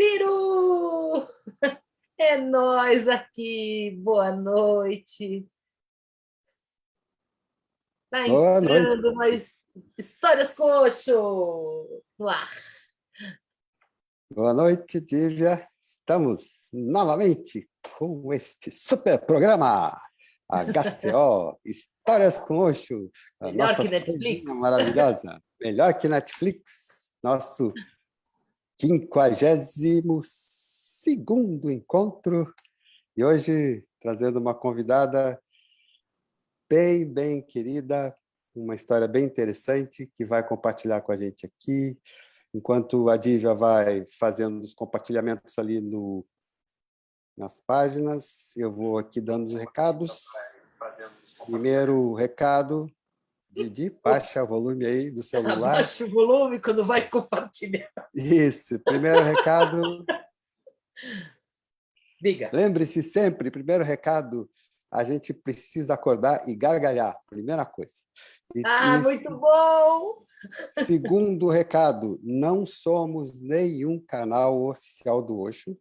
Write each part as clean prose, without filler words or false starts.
Biru! É nós aqui, boa noite. Está Boa noite. entrando mais Histórias com Oxo no ar. Boa noite, Dívia. Estamos novamente com este super programa, HCO, Histórias com Oxo, a Melhor nossa que Netflix. sardinha maravilhosa, melhor que Netflix, nosso 52º encontro, e hoje trazendo uma convidada bem querida, uma história bem interessante que vai compartilhar com a gente aqui. Enquanto a Dívia vai fazendo os compartilhamentos ali nas páginas, eu vou aqui dando os recados. Primeiro recado, Didi, baixa o volume aí do celular. Abaixa o volume quando vai compartilhar. Isso, primeiro recado. Diga. Lembre-se sempre, primeiro recado, a gente precisa acordar e gargalhar, primeira coisa. Muito bom! Segundo recado, não somos nenhum canal oficial do Osho.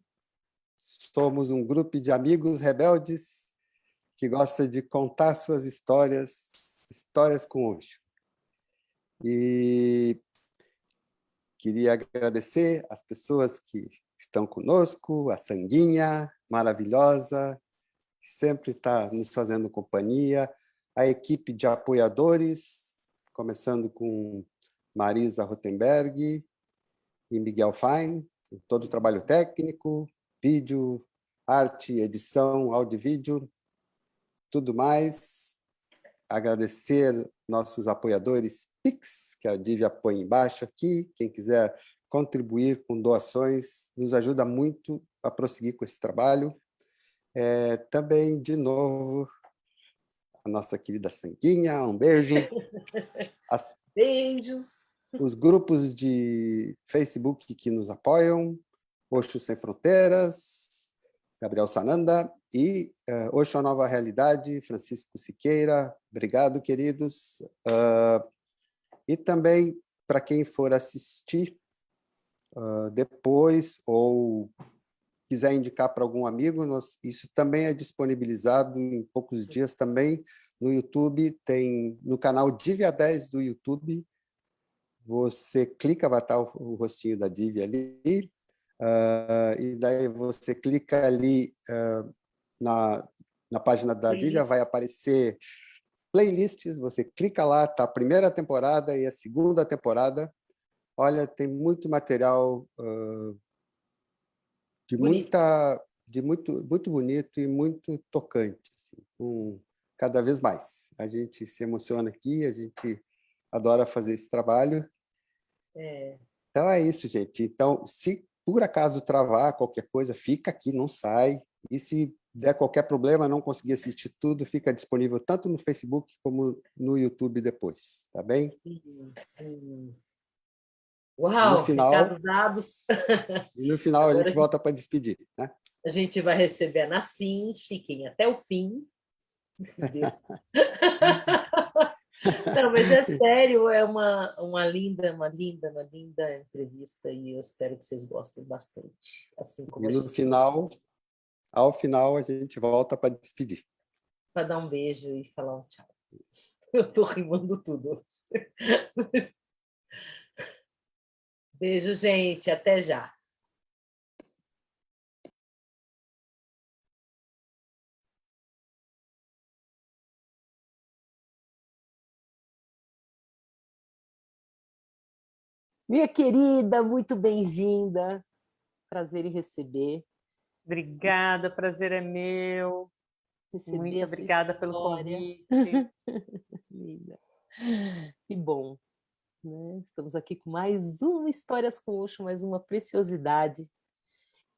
Somos um grupo de amigos rebeldes que gosta de contar suas histórias com Osho. E queria agradecer as pessoas que estão conosco, a Sandinha, maravilhosa, que sempre está nos fazendo companhia, a equipe de apoiadores, começando com Marisa Rotenberg e Miguel Fine, todo o trabalho técnico, vídeo, arte, edição, áudio e vídeo, tudo mais. Agradecer nossos apoiadores Pix, que a Dívia põe embaixo aqui. Quem quiser contribuir com doações, nos ajuda muito a prosseguir com esse trabalho. Também, de novo, a nossa querida Sanguinha, um beijo. Beijos. Os grupos de Facebook que nos apoiam, Osho Sem Fronteiras, Gabriel Sananda e Osho Nova Realidade, Francisco Siqueira. Obrigado, queridos. E também, para quem for assistir depois ou quiser indicar para algum amigo, isso também é disponibilizado em poucos dias também no YouTube, tem no canal Dívia 10 do YouTube. Você clica, vai estar o rostinho da Dívia ali, e daí você clica ali na página da Dívia, vai aparecer playlists, você clica lá, está a primeira temporada e a segunda temporada. Olha, tem muito material muito bonito e muito tocante, assim, cada vez mais. A gente se emociona aqui, a gente adora fazer esse trabalho. Então é isso, gente. Então, se por acaso travar qualquer coisa, fica aqui, não sai. E se der qualquer problema, não conseguir assistir tudo, fica disponível tanto no Facebook como no YouTube depois, tá bem? Sim. Uau, recados dados. E no final a gente volta para despedir, né? A gente vai receber a Nassim, fiquem até o fim. Não, mas é sério, é uma linda entrevista e eu espero que vocês gostem bastante. Assim como e no final, ao final, a gente volta para despedir. Para dar um beijo e falar um tchau. Eu estou rimando tudo. Beijo, gente. Até já. Minha querida, muito bem-vinda. Prazer em receber. Obrigada, prazer é meu. Muito obrigada pelo convite. Linda. Que bom. Né? Estamos aqui com mais uma Histórias com Osho, mais uma preciosidade.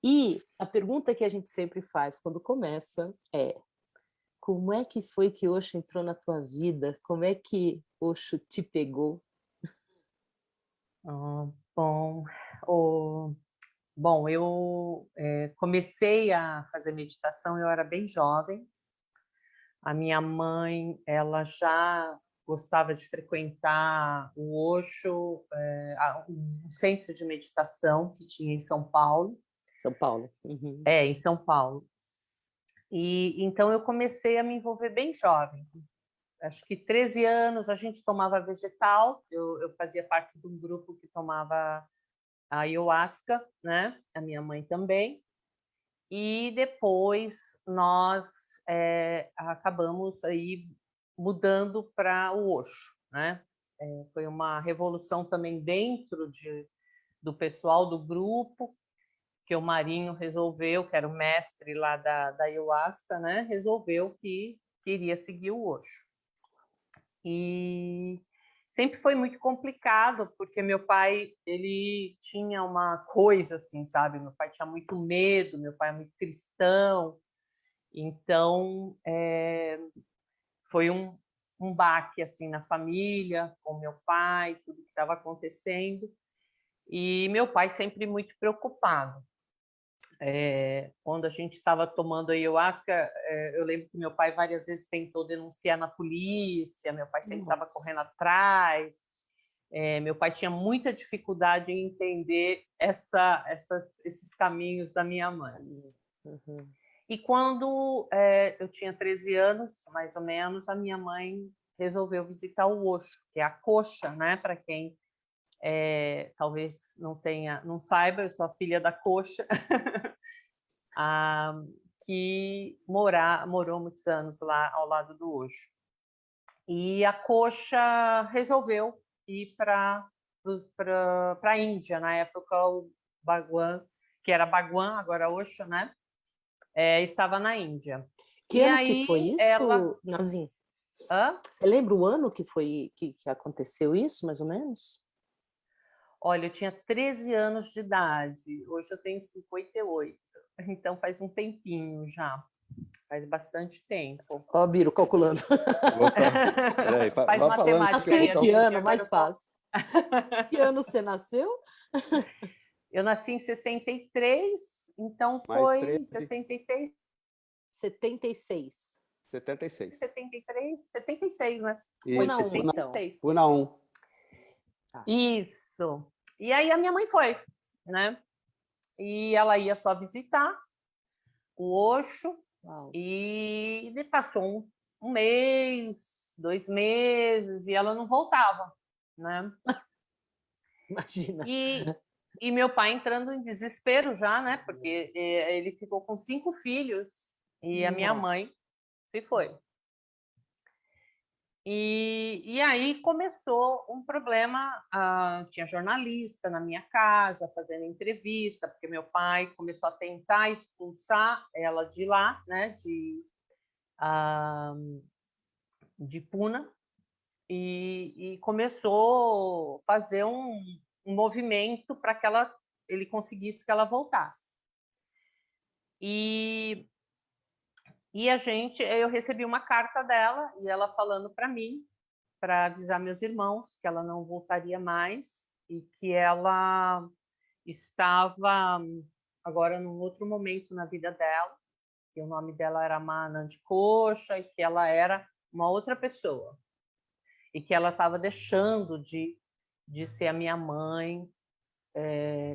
E a pergunta que a gente sempre faz quando começa é: como é que foi que Osho entrou na tua vida? Como é que Osho te pegou? Bom, eu comecei a fazer meditação, eu era bem jovem. A minha mãe, ela já gostava de frequentar o Osho, um centro de meditação que tinha em São Paulo. São Paulo. Uhum. em São Paulo. E então eu comecei a me envolver bem jovem. Acho que 13 anos a gente tomava vegetal, eu fazia parte de um grupo que tomava a ayahuasca, né? A minha mãe também. E depois nós acabamos aí mudando para o Osho, né? Foi uma revolução também dentro do pessoal do grupo, que o Marinho resolveu, que era o mestre lá da ayahuasca, né? Resolveu que queria seguir o Osho. E sempre foi muito complicado, porque meu pai, ele tinha uma coisa assim, sabe? Meu pai tinha muito medo, meu pai é muito cristão, então foi um baque assim na família, com meu pai, tudo que estava acontecendo, e meu pai sempre muito preocupado. Quando a gente estava tomando ayahuasca, eu lembro que meu pai várias vezes tentou denunciar na polícia, meu pai sempre estava correndo atrás, meu pai tinha muita dificuldade em entender esses caminhos da minha mãe. Uhum. E quando eu tinha 13 anos, mais ou menos, a minha mãe resolveu visitar o Osho, que é a coxa, né? Para quem talvez não saiba, eu sou a filha da coxa, que morou muitos anos lá ao lado do Osho. E a coxa resolveu ir para a Índia, na época o Bhagwan, que era Bhagwan, agora Osho, né? Estava na Índia. Que e ano aí que foi isso, ela... Nazim? Hã? Você lembra o ano que foi que aconteceu isso, mais ou menos? Olha, eu tinha 13 anos de idade, hoje eu tenho 58, então faz um tempinho já, faz bastante tempo. Ó, Biro, calculando. Peraí, Faz vá falando que Nasceu matemática eu aí, em vou que Aline, ano? agora Mais eu tô... fácil. Que ano você nasceu? Eu nasci em 63, então mais foi 13, 63, 76. 76. 73, 76, né? Foi Isso, Puna 1, então. 76. Puna 1. Tá. Isso. E aí a minha mãe foi, né? E ela ia só visitar o Osho. Uau. E passou um mês, 2 meses, e ela não voltava, né? Imagina. E meu pai entrando em desespero já, né? Porque ele ficou com 5 filhos e a minha mãe se foi. E aí começou um problema, tinha jornalista na minha casa fazendo entrevista, porque meu pai começou a tentar expulsar ela de lá, né, de Puna, e começou a fazer um movimento para que ele conseguisse que ela voltasse. E eu recebi uma carta dela, e ela falando para mim, para avisar meus irmãos que ela não voltaria mais e que ela estava agora num outro momento na vida dela, que o nome dela era Mahanandi Coxa e que ela era uma outra pessoa e que ela estava deixando de ser a minha mãe,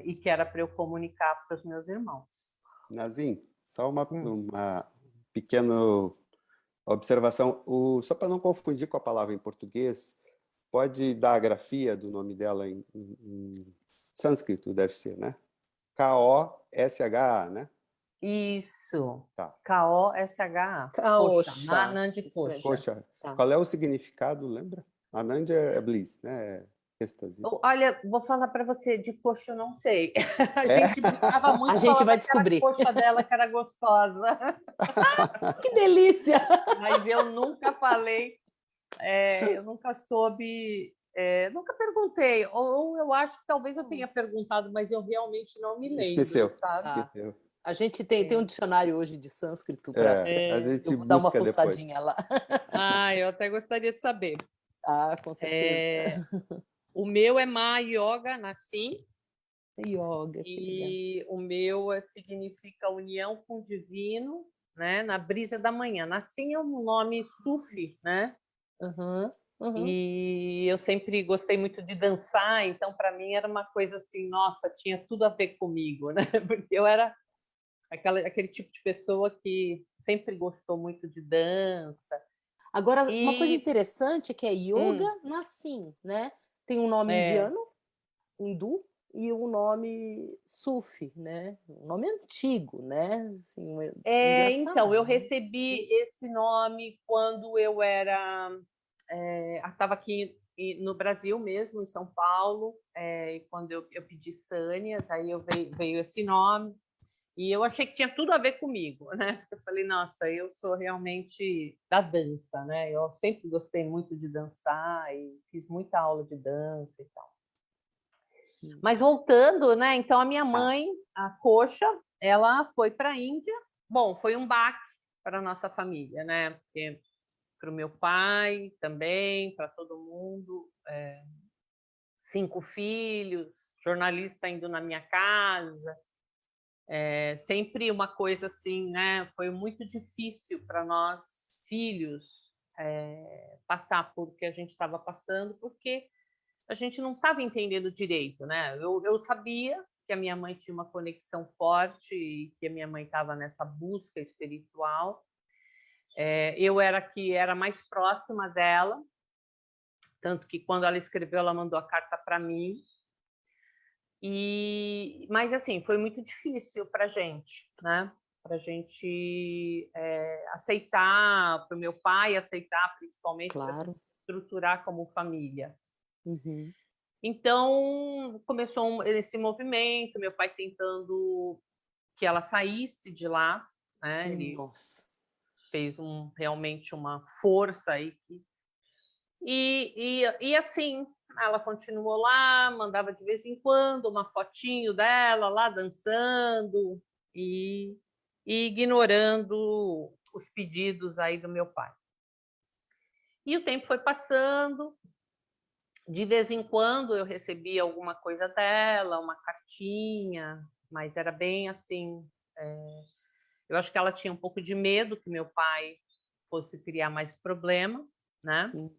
e que era para eu comunicar para os meus irmãos. Nazim, só uma pequena observação. Só para não confundir com a palavra em português, pode dar a grafia do nome dela em sânscrito, deve ser, né? K-O-S-H-A, né? Isso. Tá. K-O-S-H-A. Coxa. Mahanandi Coxa. Coxa. Tá. Qual é o significado, lembra? Anand é bliss, né? Êxtase. Olha, vou falar para você, de coxa eu não sei. A gente brincava muito, A gente vai falava que era descobrir. a coxa dela que era gostosa. Que delícia! Mas eu nunca falei, eu nunca soube, nunca perguntei. Ou eu acho que talvez eu tenha perguntado, mas eu realmente não me lembro, Esqueceu. sabe? Esqueceu. A gente tem um dicionário hoje de sânscrito para A gente eu vou dar uma busca depois. fuçadinha lá. Eu até gostaria de saber. Com certeza. O meu é Ma Yoga Nassim. Yoga. E o meu significa união com o divino, né? Na brisa da manhã. Nassim é um nome sufi, né? Uhum. Uhum. E eu sempre gostei muito de dançar, então para mim era uma coisa assim, nossa, tinha tudo a ver comigo, né? Porque eu era aquele tipo de pessoa que sempre gostou muito de dança. Agora, uma coisa E interessante é que é yoga hum, nassim, né? Tem um nome é, indiano, hindu, e um nome sufi, né? Um nome antigo, né? Assim, então, engraçado, eu né? recebi esse nome quando eu estava aqui no Brasil mesmo, em São Paulo, e quando eu pedi Sânias, aí veio esse nome, e eu achei que tinha tudo a ver comigo, né? Eu falei, nossa, eu sou realmente da dança, né? Eu sempre gostei muito de dançar e fiz muita aula de dança e tal. Mas voltando, né? Então a minha mãe, a Coxa, ela foi para a Índia. Bom, foi um baque para a nossa família, né? Porque para o meu pai também, para todo mundo, 5 filhos, jornalista indo na minha casa, sempre uma coisa assim, né? Foi muito difícil para nós filhos passar por o que a gente estava passando, porque a gente não estava entendendo direito, né? Eu sabia que a minha mãe tinha uma conexão forte e que a minha mãe estava nessa busca espiritual. Eu era que era mais próxima dela, tanto que quando ela escreveu, ela mandou a carta para mim. Mas assim, foi muito difícil para a gente, né? Para a gente aceitar, para o meu pai aceitar, principalmente para a gente Claro. se estruturar como família. Uhum. Então, começou esse movimento, meu pai tentando que ela saísse de lá, né? Ele Nossa. fez realmente uma força aí. E assim, ela continuou lá, mandava de vez em quando uma fotinho dela lá dançando e ignorando os pedidos aí do meu pai. E o tempo foi passando, de vez em quando eu recebia alguma coisa dela, uma cartinha, mas era bem assim. Eu acho que ela tinha um pouco de medo que meu pai fosse criar mais problema, né? Sim.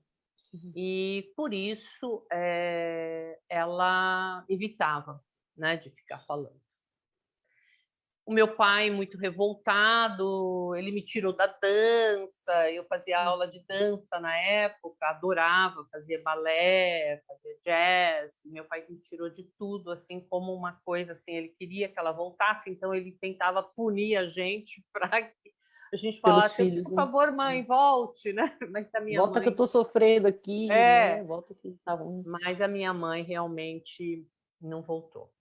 Sim. E por isso ela evitava, né, de ficar falando. O meu pai, muito revoltado, ele me tirou da dança. Eu fazia aula de dança na época, adorava, fazia balé, fazia jazz. Meu pai me tirou de tudo, assim, como uma coisa assim. Ele queria que ela voltasse, então ele tentava punir a gente para que a gente Pelos falasse: filhos, por né? favor, mãe, volte, né? Mas a minha Volta que eu mãe tô sofrendo aqui, né? é, Volta que tá ruim. mas a minha mãe realmente não voltou.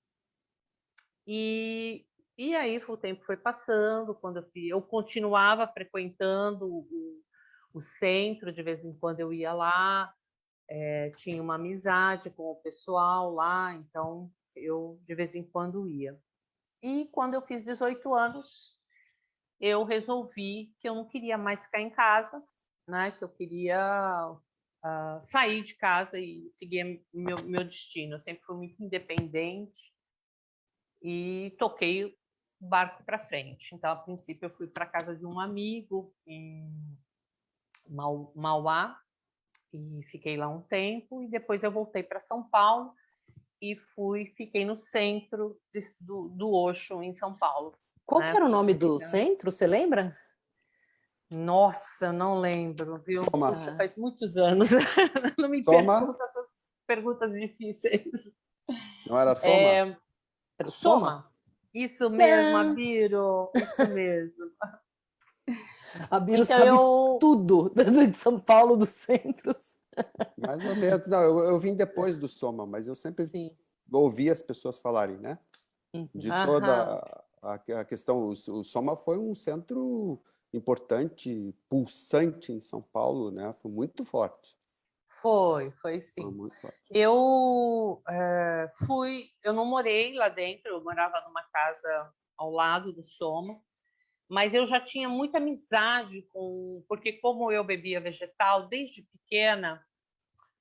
E, e aí o tempo foi passando, quando eu continuava frequentando o centro, de vez em quando eu ia lá, tinha uma amizade com o pessoal lá, então eu de vez em quando ia. E quando eu fiz 18 anos, eu resolvi que eu não queria mais ficar em casa, né? Que eu queria sair de casa e seguir meu destino. Eu sempre fui muito independente e toquei o barco para frente. Então, a princípio, eu fui para a casa de um amigo em Mauá e fiquei lá um tempo. E depois eu voltei para São Paulo e fiquei no centro do Osho, em São Paulo. Qual que Né? era o nome do Ficando... centro, você lembra? Nossa, não lembro, viu? Soma. Puxa, faz muitos anos. Não me Soma? pergunta essas perguntas difíceis. Não era Soma? Era o Soma? Soma. Isso mesmo, Tchan! Abiro. Isso mesmo. A Biro Então sabe eu. tudo de São Paulo, dos centros. Mais ou menos. Não, eu vim depois do Soma, mas eu sempre Sim. ouvi as pessoas falarem, né? Uhum. De toda Aham. a questão. O Soma foi um centro importante, pulsante em São Paulo, né? Foi muito forte. Foi Foi sim. muito forte. Eu não morei lá dentro, eu morava numa casa ao lado do Soma, mas eu já tinha muita amizade porque como eu bebia vegetal desde pequena,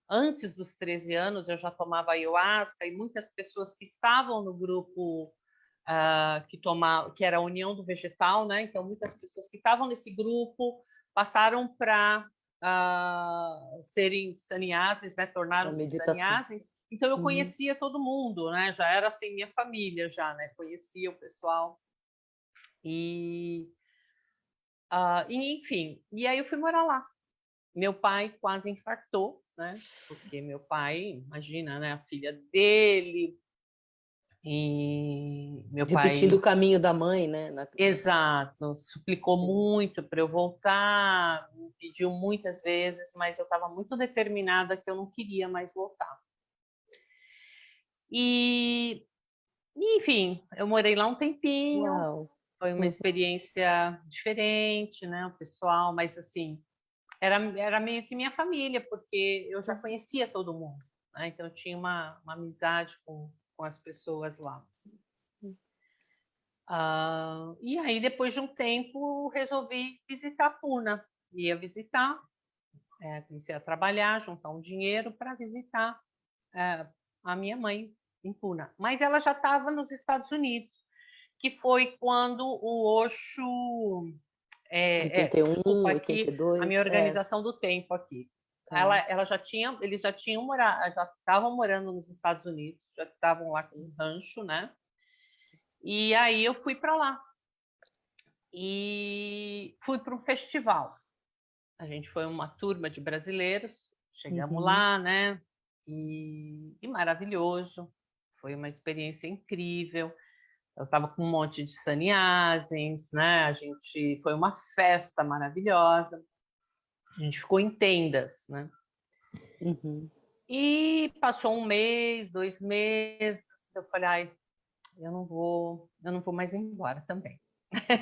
antes dos 13 anos eu já tomava ayahuasca e muitas pessoas que estavam no grupo que era a União do Vegetal, né? Então muitas pessoas que estavam nesse grupo passaram para serem sannyasis, né? A Tornaram-se meditação. sannyasis. Então eu Uhum. conhecia todo mundo, né? Já era assim minha família, já, né? Conhecia o pessoal e, enfim. E aí eu fui morar lá. Meu pai quase infartou, né? Porque meu pai, imagina, né? A filha dele e meu Repetindo o pai, caminho da mãe, né? exato, suplicou Sim. muito para eu voltar, me pediu muitas vezes, mas eu estava muito determinada que eu não queria mais voltar. E, enfim, eu morei lá um tempinho, Uau! foi uma Uhum. experiência diferente, né? O pessoal, mas assim, era meio que minha família, porque eu já conhecia todo mundo, né? Então eu tinha uma amizade com as pessoas lá. E aí, depois de um tempo, resolvi visitar Puna. Ia visitar, comecei a trabalhar, juntar um dinheiro para visitar a minha mãe em Puna. Mas ela já estava nos Estados Unidos, que foi quando o Osho... 81, desculpa aqui, a minha 82, organização do tempo aqui. tá. Eles já tinham morado, já estavam morando nos Estados Unidos, já estavam lá com um rancho, né? E aí eu fui para lá e fui para um festival. A gente foi uma turma de brasileiros, chegamos Uhum. lá, né? E maravilhoso, foi uma experiência incrível. Eu estava com um monte de sannyasis, né? A gente foi uma festa maravilhosa. A gente ficou em tendas, né? Uhum. E passou um mês, 2 meses, eu falei, ai, eu não vou mais embora também.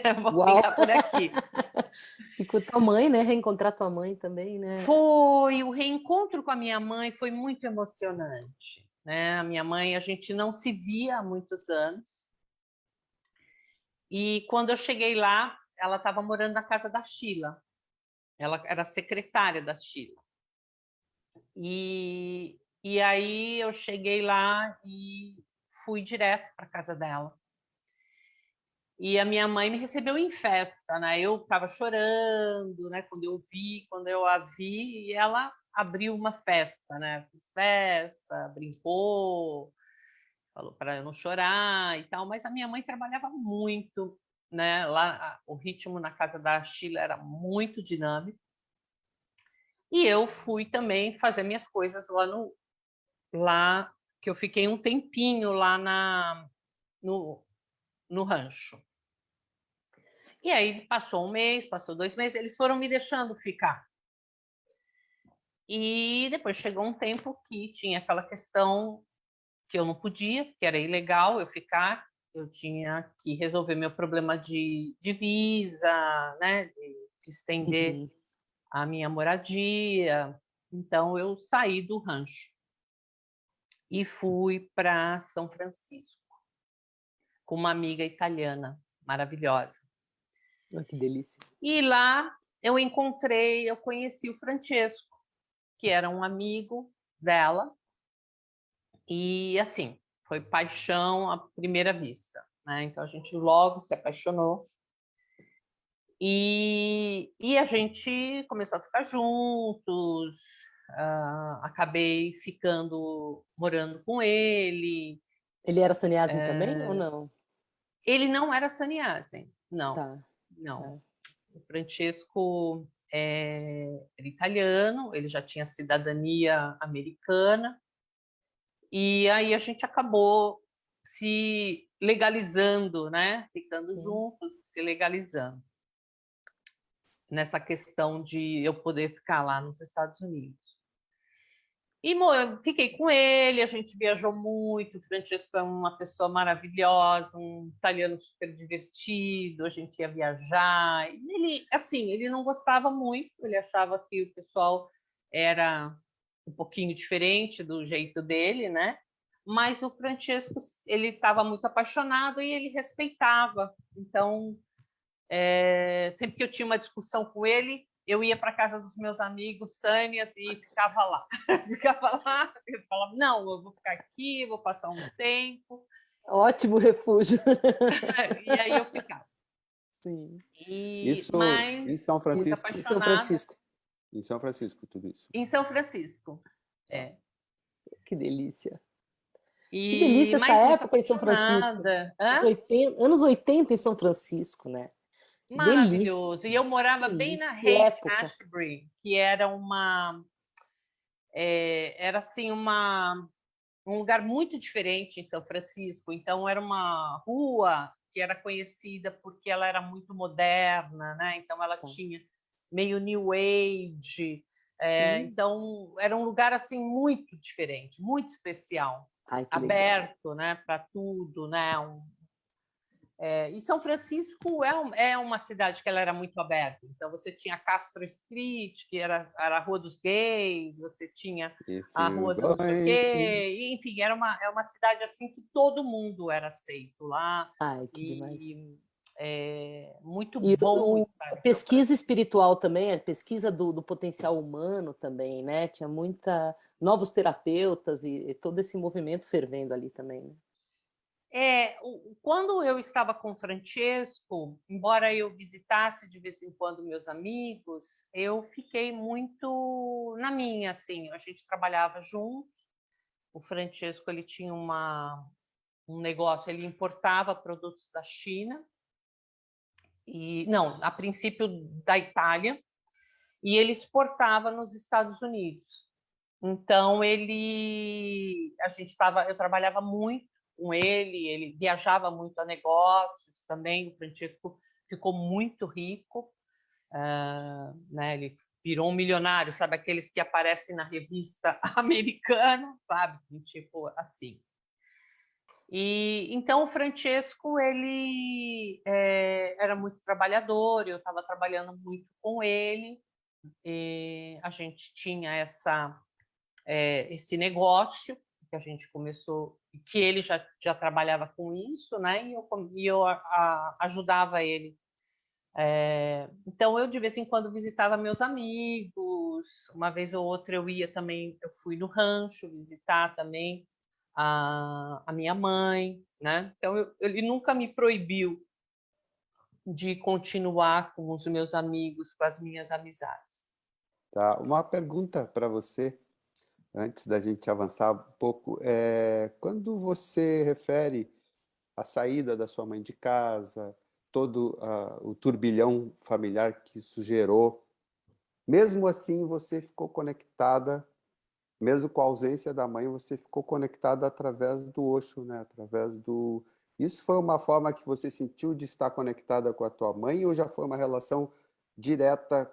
Eu vou Uau! ficar por aqui. E com tua mãe, né? Reencontrar tua mãe também, né? Foi, o reencontro com a minha mãe foi muito emocionante, né? A minha mãe, a gente não se via há muitos anos. E quando eu cheguei lá, ela estava morando na casa da Sheila. Ela era secretária da Sheila. E aí eu cheguei lá e fui direto para a casa dela. E a minha mãe me recebeu em festa, né? Eu estava chorando, né? Quando eu a vi, e ela abriu uma festa, né? Fiz festa, brincou, falou para eu não chorar e tal. Mas a minha mãe trabalhava muito, né? Lá o ritmo na casa da Sheila era muito dinâmico. E eu fui também fazer minhas coisas lá que eu fiquei um tempinho lá no rancho. E aí passou um mês, passou 2 meses, eles foram me deixando ficar. E depois chegou um tempo que tinha aquela questão que eu não podia, que era ilegal eu ficar, eu tinha que resolver meu problema de visa, né, de estender Uhum. a minha moradia. Então eu saí do rancho e fui para São Francisco com uma amiga italiana maravilhosa. Ah, que delícia. E lá eu conheci o Francesco, que era um amigo dela, e assim, foi paixão à primeira vista, né? Então a gente logo se apaixonou e a gente começou a ficar juntos, acabei morando com ele. Ele era sannyasi também ou não? Ele não era sannyasi, não, Tá, não. tá. O Francesco era italiano, ele já tinha cidadania americana, e aí a gente acabou se legalizando, né? Ficando Sim. juntos, se legalizando nessa questão de eu poder ficar lá nos Estados Unidos. E eu fiquei com ele, a gente viajou muito. O Francesco é uma pessoa maravilhosa, um italiano super divertido. A gente ia viajar. E ele, assim, ele não gostava muito, ele achava que o pessoal era um pouquinho diferente do jeito dele, né? Mas o Francesco, ele estava muito apaixonado e ele respeitava. Então, sempre que eu tinha uma discussão com ele, eu ia para casa dos meus amigos sânias e ficava lá. Ficava lá, eu falava, não, eu vou ficar aqui, vou passar um tempo. Ótimo refúgio. E aí eu ficava. Sim. Isso em Mas São muito Francisco. Em São apaixonada. Francisco. Em São Francisco, tudo isso. Em São Francisco. Que delícia. Que E delícia essa mais muito época em São Francisco. apaixonada. Anos 80 em São Francisco, né? Delícia. Maravilhoso. E eu morava bem na Que Haight época. Ashbury, que era era assim um lugar muito diferente em São Francisco. Então era uma rua que era conhecida porque ela era muito moderna, né? Então ela tinha meio New Age. Então era um lugar assim muito diferente, muito especial, aberto, né, para tudo, né? E São Francisco é uma cidade que ela era muito aberta. Então você tinha Castro Street, que era a Rua dos Gays, você tinha a Rua do não sei o quê, enfim, é uma cidade assim que todo mundo era aceito lá. Ai, que demais. Muito bom estar a pesquisa espiritual também, a pesquisa do potencial humano também, né? Tinha novos terapeutas e todo esse movimento fervendo ali também, né? Quando eu estava com o Francesco, embora eu visitasse de vez em quando meus amigos, eu fiquei muito na minha, assim, a gente trabalhava juntos. O Francesco, ele tinha um negócio, ele importava produtos da China, não, a princípio da Itália, e ele exportava nos Estados Unidos. Então eu trabalhava muito com ele viajava muito a negócios também. O Francesco ficou muito rico, né? Ele virou um milionário, sabe, aqueles que aparecem na revista americana, sabe, tipo assim. E então o Francesco ele era muito trabalhador, eu estava trabalhando muito com ele, e a gente tinha esse negócio que a gente começou, que ele já trabalhava com isso, né? E eu ajudava ele. Então eu de vez em quando visitava meus amigos, uma vez ou outra eu ia também, eu fui no rancho visitar também a minha mãe, né? Então ele nunca me proibiu de continuar com os meus amigos, com as minhas amizades. Tá, uma pergunta para você, antes da gente avançar um pouco, quando você refere à saída da sua mãe de casa, todo o turbilhão familiar que isso gerou, mesmo assim você ficou conectada, mesmo com a ausência da mãe, você ficou conectada através do Osho, né? Através do... Isso foi uma forma que você sentiu de estar conectada com a tua mãe ou já foi uma relação direta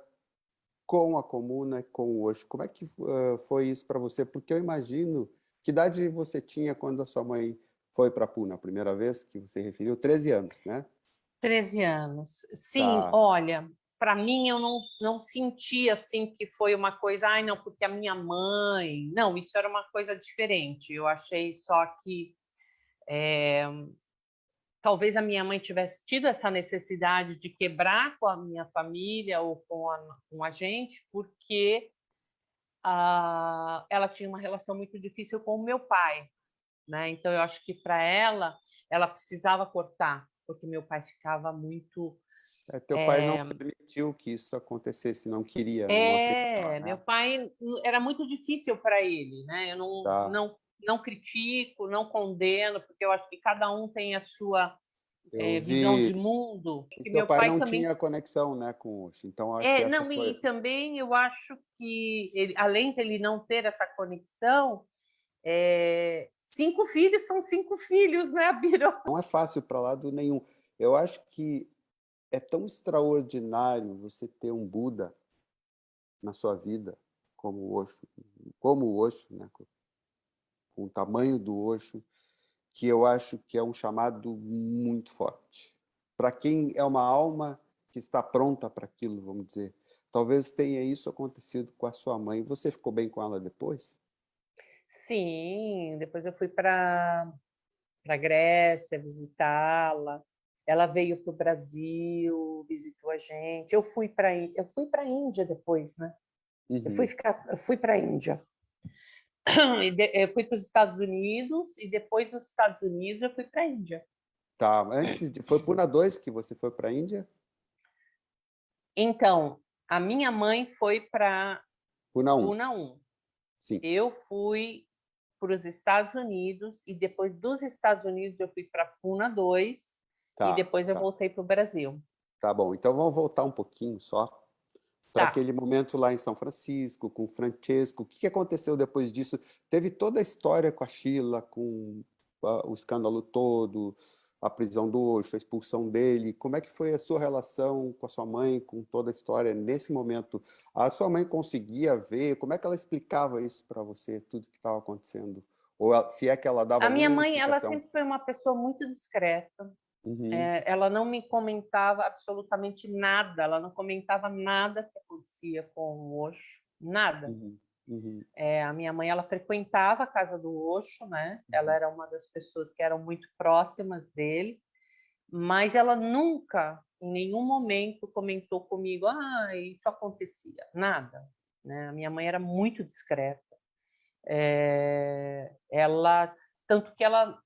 com a comuna, com o Osho? Como é que foi isso para você? Porque eu imagino, que idade você tinha quando a sua mãe foi para Puna, a primeira vez que você referiu? 13 anos, né? 13 anos. Sim, Tá. olha, para mim eu não senti assim que foi uma coisa, ai não, porque a minha mãe. Não, isso era uma coisa diferente. Eu achei só que talvez a minha mãe tivesse tido essa necessidade de quebrar com a minha família ou com a gente, porque ela tinha uma relação muito difícil com o meu pai, né? Então eu acho que para ela precisava cortar, porque meu pai ficava muito. Teu pai não permitiu que isso acontecesse, não queria, não aceitava, Meu né? pai era muito difícil para ele, né? Eu Tá. não critico, não condeno, porque eu acho que cada um tem a sua Eu visão vi de mundo. que Que teu meu pai pai não também tinha conexão, né, com o Osho. Então acho que essa não, foi... e também eu acho que ele, além dele não ter essa conexão, 5 filhos são 5 filhos, né, Biro? Não é fácil para lado nenhum. Eu acho que é tão extraordinário você ter um Buda na sua vida, como o Osho, né? Com o tamanho do Osho, que eu acho que é um chamado muito forte. Para quem é uma alma que está pronta para aquilo, vamos dizer. Talvez tenha isso acontecido com a sua mãe. Você ficou bem com ela depois? Sim, depois eu fui para Grécia visitá-la. Ela veio para o Brasil, visitou a gente. Eu fui para a Índia depois, né? Uhum. Eu fui para a Índia. Eu fui para os Estados Unidos e depois dos Estados Unidos eu fui para a Índia. Tá, foi Puna 2 que você foi para a Índia? Então, A minha mãe foi para Puna 1. Puna 1. Sim. Eu fui para os Estados Unidos e depois dos Estados Unidos eu fui para Puna 2 e depois eu voltei para o Brasil. Tá bom, então vamos voltar um pouquinho só para aquele momento lá em São Francisco, com o Francesco. O que aconteceu depois disso? Teve toda a história com a Sheila, com o escândalo todo, a prisão do Osho, a expulsão dele. Como é que foi a sua relação com a sua mãe, com toda a história nesse momento? A sua mãe conseguia ver? Como é que ela explicava isso para você, tudo que estava acontecendo? Ou se é que ela dava A minha alguma mãe, ela explicação? sempre foi uma pessoa muito discreta. Uhum. Ela não me comentava absolutamente nada, ela não comentava nada que acontecia com o Osho, nada. Uhum. Uhum. A minha mãe, ela frequentava a casa do Osho, né? Ela era uma das pessoas que eram muito próximas dele, mas ela nunca, em nenhum momento, comentou comigo, isso acontecia, nada. Né? A minha mãe era muito discreta. Tanto que ela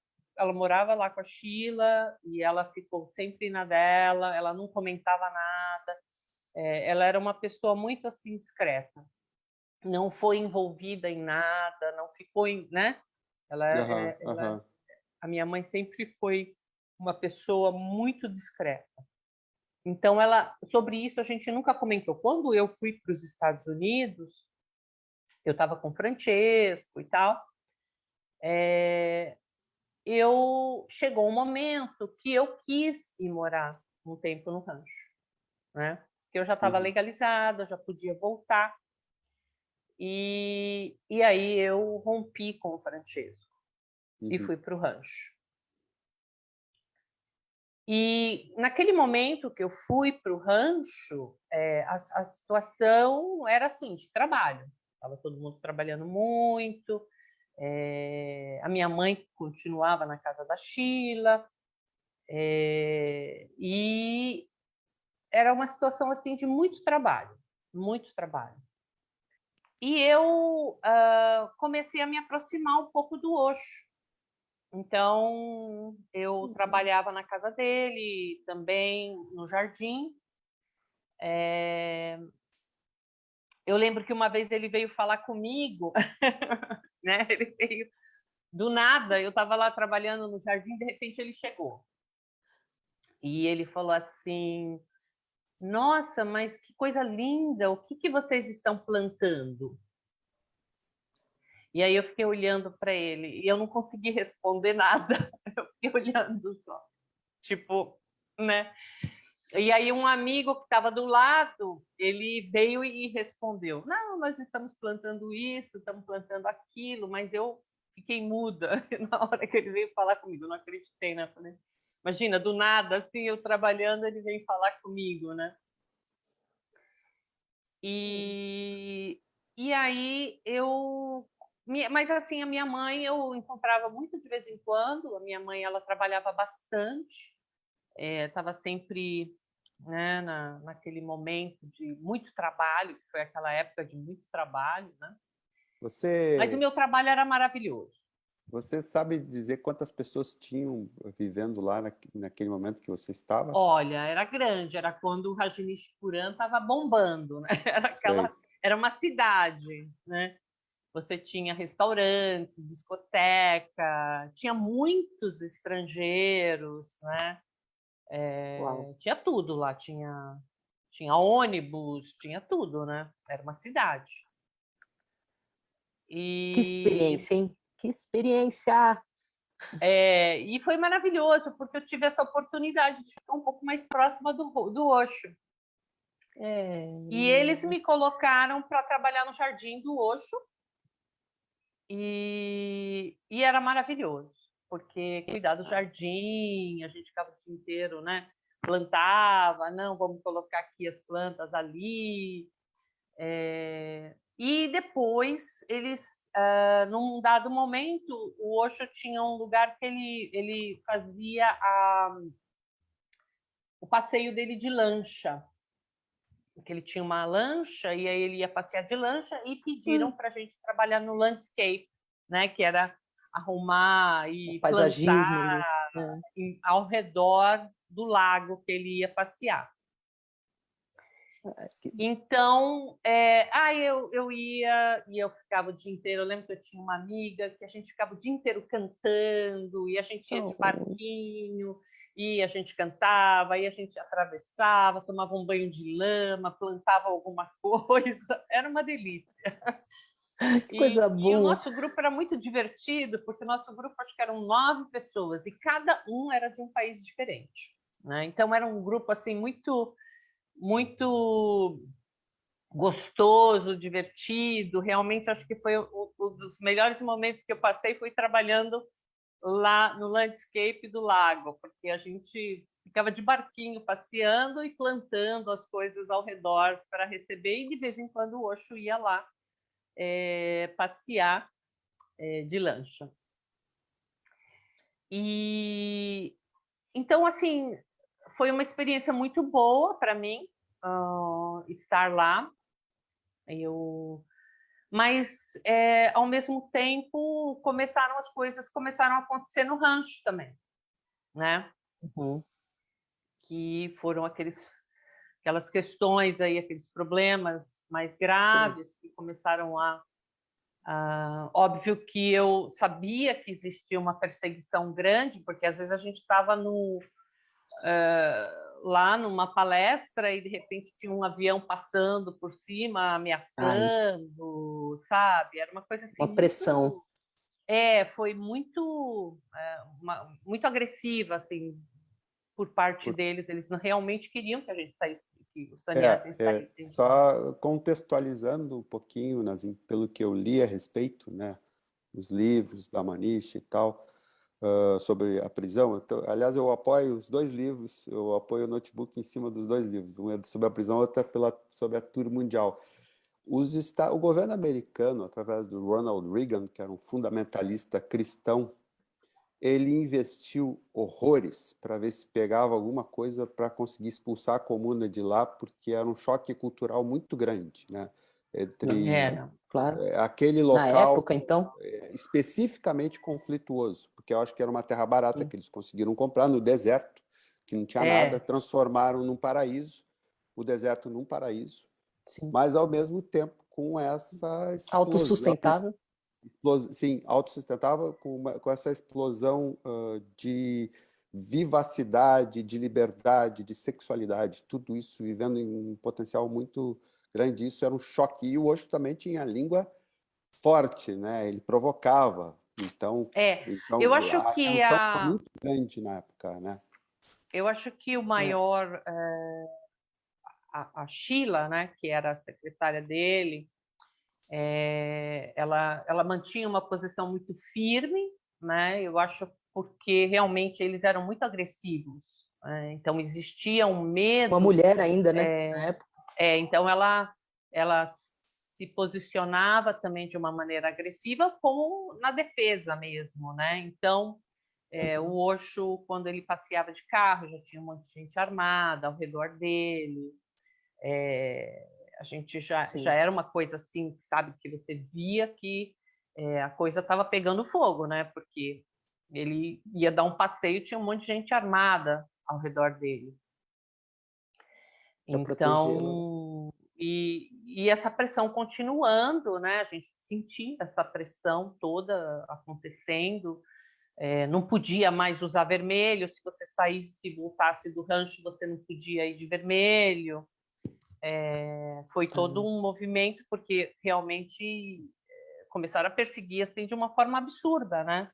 morava lá com a Sheila e ela ficou sempre na dela, ela não comentava nada. Ela era uma pessoa muito assim discreta, não foi envolvida em nada, não ficou né? A minha mãe sempre foi uma pessoa muito discreta. Então sobre isso a gente nunca comentou. Quando eu fui para os Estados Unidos, eu estava com o Francesco e tal. Chegou um momento que eu quis ir morar um tempo no rancho, né? Porque eu já estava legalizada, já podia voltar. E aí eu rompi com o Francesco e fui para o rancho. E naquele momento que eu fui para o rancho, a situação era assim, de trabalho. Estava todo mundo trabalhando muito. A minha mãe continuava na casa da Sheila. E era uma situação assim de muito trabalho, muito trabalho. E eu comecei a me aproximar um pouco do Osho. Então, eu trabalhava na casa dele, também no jardim. Eu lembro que uma vez ele veio falar comigo, né? Ele veio do nada, eu estava lá trabalhando no jardim, de repente ele chegou. E ele falou assim: nossa, mas que coisa linda, o que vocês estão plantando? E aí eu fiquei olhando para ele e eu não consegui responder nada. Eu fiquei olhando só, tipo, né? E aí um amigo que estava do lado, ele veio e respondeu: não, nós estamos plantando isso, estamos plantando aquilo, mas eu fiquei muda na hora que ele veio falar comigo, eu não acreditei, né? Falei, imagina, do nada, assim, eu trabalhando, ele veio falar comigo, né? E aí mas assim, a minha mãe eu encontrava muito de vez em quando. A minha mãe, ela trabalhava bastante, estava sempre, né, naquele momento de muito trabalho, que foi aquela época de muito trabalho, né? Mas o meu trabalho era maravilhoso. Você sabe dizer quantas pessoas tinham vivendo lá naquele momento que você estava? Olha, era grande, era quando o Rajneeshpuram estava bombando, né? Era uma cidade, né? Você tinha restaurantes, discoteca, tinha muitos estrangeiros, né? Tinha tudo lá, tinha ônibus, tinha tudo, né? Era uma cidade. Que experiência, hein? Que experiência! E foi maravilhoso, porque eu tive essa oportunidade de ficar um pouco mais próxima do Osho. E eles me colocaram para trabalhar no jardim do Osho, e era maravilhoso, porque cuidar do jardim, a gente ficava o dia inteiro, né? Plantava, não, vamos colocar aqui as plantas ali. E depois, eles, num dado momento, o Osho tinha um lugar que ele fazia o passeio dele de lancha, que ele tinha uma lancha e aí ele ia passear de lancha e pediram para a gente trabalhar no landscape, né, que era arrumar e paisagismo plantar ali, ao redor do lago que ele ia passear. Então, eu ia e eu ficava o dia inteiro. Eu lembro que eu tinha uma amiga que a gente ficava o dia inteiro cantando, e a gente ia de barquinho, e a gente cantava, e a gente atravessava, tomava um banho de lama, plantava alguma coisa. Era uma delícia. Que coisa E o boa. nosso grupo era muito divertido, porque o nosso grupo, acho que eram 9 pessoas, e cada um era de um país diferente, né? Então, era um grupo assim muito gostoso, divertido. Realmente, acho que foi um dos melhores momentos que eu passei, foi trabalhando lá no landscape do lago, porque a gente ficava de barquinho passeando e plantando as coisas ao redor para receber, e de vez em quando o Osho ia lá passear de lancha. E então, assim, foi uma experiência muito boa para mim estar lá. Mas, ao mesmo tempo, as coisas começaram a acontecer no rancho também, né? Uhum. Que foram aquelas questões aí, aqueles problemas mais graves que começaram óbvio que eu sabia que existia uma perseguição grande, porque às vezes a gente estava lá numa palestra e de repente tinha um avião passando por cima, ameaçando, sabe? Era uma coisa assim Uma pressão. foi muito muito agressiva, assim, por parte deles. Eles realmente queriam que a gente saísse, que os sannyasis saíssem. Só contextualizando um pouquinho, pelo que eu li a respeito, né, os livros da Manish e tal, sobre a prisão. Então, aliás, eu apoio os 2 livros, eu apoio o notebook em cima dos 2 livros. Um é sobre a prisão, outro é sobre a Tour Mundial. O governo americano, através do Ronald Reagan, que era um fundamentalista cristão, ele investiu horrores para ver se pegava alguma coisa para conseguir expulsar a comuna de lá, porque era um choque cultural muito grande, né? Entre Claro. aquele Na local época, então? especificamente conflituoso, porque eu acho que era uma terra barata que eles conseguiram comprar no deserto, que não tinha nada, transformaram num paraíso, o deserto num paraíso, Sim. mas ao mesmo tempo com essa explosão. Autossustentável. Sim, autossustentável, com essa explosão de vivacidade, de liberdade, de sexualidade, tudo isso vivendo em um potencial muito grande. Isso era um choque. E o Osho também tinha a língua forte, né? Ele provocava. Então eu acho a que tensão foi muito grande na época, né? eu acho que o maior a Sheila, né, que era a secretária dele, ela mantinha uma posição muito firme, né? Eu acho porque realmente eles eram muito agressivos, né? Então existia um medo. Uma mulher ainda, né? Na época. Então ela se posicionava também de uma maneira agressiva, como na defesa mesmo, né? Então o Osho, quando ele passeava de carro, já tinha um monte de gente armada ao redor dele. A gente já era uma coisa assim, sabe, que você via que a coisa estava pegando fogo, né? Porque ele ia dar um passeio e tinha um monte de gente armada ao redor dele. Então, e essa pressão continuando, né? A gente sentia essa pressão toda acontecendo. Não podia mais usar vermelho. Se você saísse e voltasse do rancho, você não podia ir de vermelho. Foi todo um movimento, porque realmente começaram a perseguir assim de uma forma absurda, né?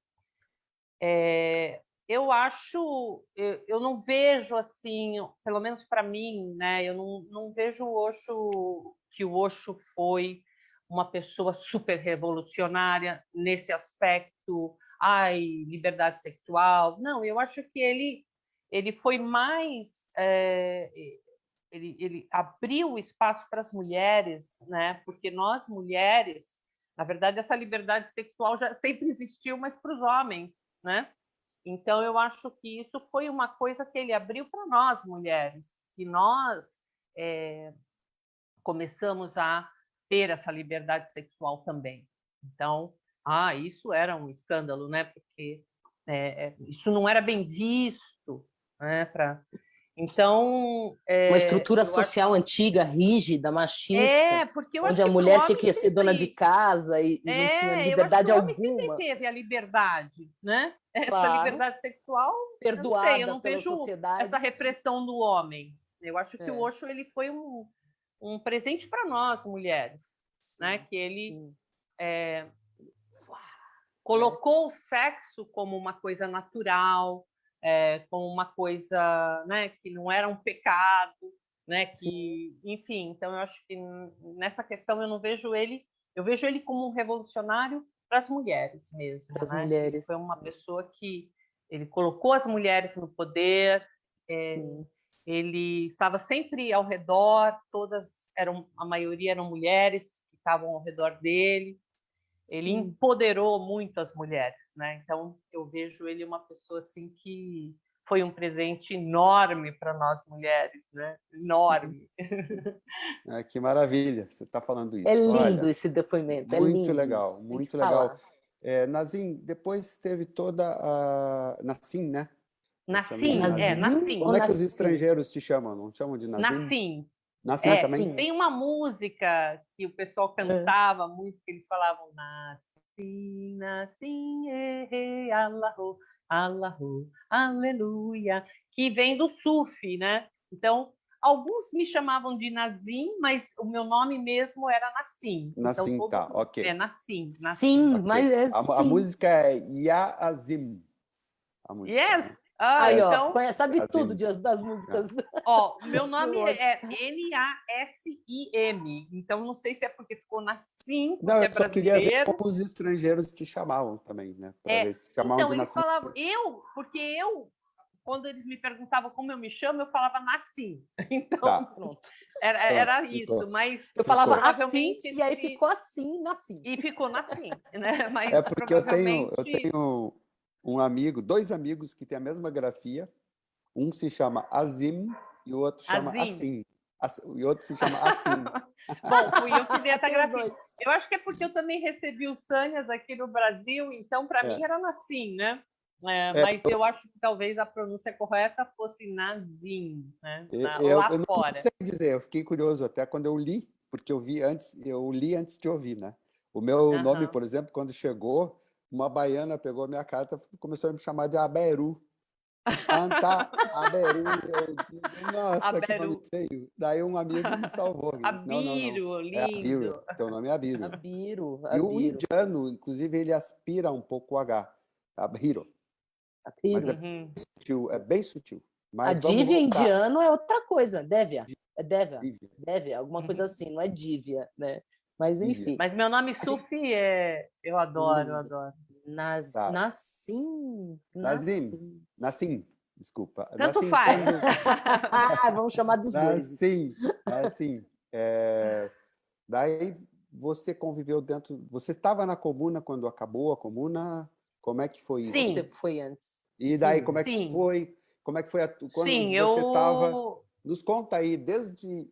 Eu acho, eu não vejo assim, pelo menos para mim, né? Eu não vejo que o Osho foi uma pessoa super revolucionária nesse aspecto, liberdade sexual. Não, eu acho que ele foi mais ele abriu espaço para as mulheres, né? Porque nós mulheres, na verdade, essa liberdade sexual já sempre existiu, mas para os homens, né? Então eu acho que isso foi uma coisa que ele abriu para nós mulheres, que nós começamos a ter essa liberdade sexual também. Então, isso era um escândalo, né? Porque isso não era bem visto, né? Então, Uma estrutura social antiga, rígida, machista, porque eu acho onde a que para o mulher tinha homem que ser dona de sempre... casa e não tinha eu acho que liberdade o homem sempre alguma, teve a liberdade, né? Essa claro, liberdade sexual, eu não sei, eu perdoada não pela vejo essa sociedade. repressão do homem. Eu acho que o Osho ele foi um presente para nós, mulheres, né? Que ele colocou o sexo como uma coisa natural, como uma coisa, né, que não era um pecado, né, que, enfim, então eu acho que nessa questão eu vejo ele como um revolucionário para as mulheres mesmo, Para as né? Ele mulheres. foi uma pessoa que ele colocou as mulheres no poder, ele estava sempre ao redor, a maioria eram mulheres que estavam ao redor dele. Ele empoderou muito as mulheres, né? Então eu vejo ele uma pessoa assim que foi um presente enorme para nós mulheres, né? Enorme. Que maravilha, você está falando isso. É lindo Olha, esse depoimento, é muito lindo legal, isso. Tem que muito legal. falar. Nazim, depois teve toda a... Nassim, né? Eu chamei de Nassim, Nazim. Nazim ou Como é que os Nassim? estrangeiros te chamam? Não chamam de Nazim? Nassim. Nassim também? Nassim. Tem uma música que o pessoal cantava muito, que eles falavam Nassim, Nassim, Allahu, Allahu, Aleluia, que vem do Sufi, né? Então, alguns me chamavam de Nazim, mas o meu nome mesmo era Nassim. Então, Nassim, todo tá, mundo ok. Nassim, Nassim. Sim, Ok. mas é A sim. música é Ya Azim, a música, Yes! né? Ah, Aí, ó, então, sabe tudo Azim. das músicas ó, meu do nome Osho. é Nassim, então não sei se é porque ficou Nassim, Não, porque eu é só queria ver brasileiro. como os estrangeiros te chamavam também, né? Para ver se chamavam Então, de eles Nassim. falavam, quando eles me perguntavam como eu me chamo, eu falava Nassim. Então, Tá, Pronto. era ficou. isso, mas Eu falava Ficou. assim, provavelmente e aí ficou assim, Nassim. e ficou Nassim, né? Mas É porque eu provavelmente tenho um amigo, dois amigos que têm a mesma grafia. Um se chama Azim e o outro chama Azim. Assim. E o outro se chama Assim. Bom, fui eu que dei essa Tem os grafia. dois. Eu acho que é porque eu também recebi o Sanias aqui no Brasil, então para É. mim era Nassim, né? É, Mas eu acho que talvez a pronúncia correta fosse Nazim, né? eu Lá não fora. sei dizer, eu fiquei curioso até quando eu li, porque eu li antes de ouvir, né? O meu nome, Uhum. por exemplo, quando chegou, uma baiana pegou a minha carta e começou a me chamar de Aberu. Anta Aberu, eu digo, nossa, que nome Aberu. feio. Daí um amigo me salvou, ele disse, não, não, não, Abiro, é Abiru, lindo. teu nome é Abiru. Abiro, E o Abiro, indiano, inclusive, ele aspira um pouco o H, Abiro, mas Abiro. Uhum. sutil, é bem sutil. A Mas vamos dívia voltar. indiano é outra coisa, Dévia. É Dévia. Dívia, Dévia, alguma coisa assim, não é dívia, né? Mas dívia. Mas meu nome a gente... Sufi é. Eu adoro, eu lindo. adoro. Tá. Nassim, Nazim, Nassim. Nassim, desculpa. Tanto Nassim, faz. quando... Vamos chamar dos dois. Nassim, Nassim. Daí você conviveu dentro... Você estava na comuna quando acabou a comuna? Como é que foi Ou você isso? Sim, foi antes? E daí, Sim. como é que sim, foi? Como é que foi quando sim. você estava... Eu. Nos conta aí, desde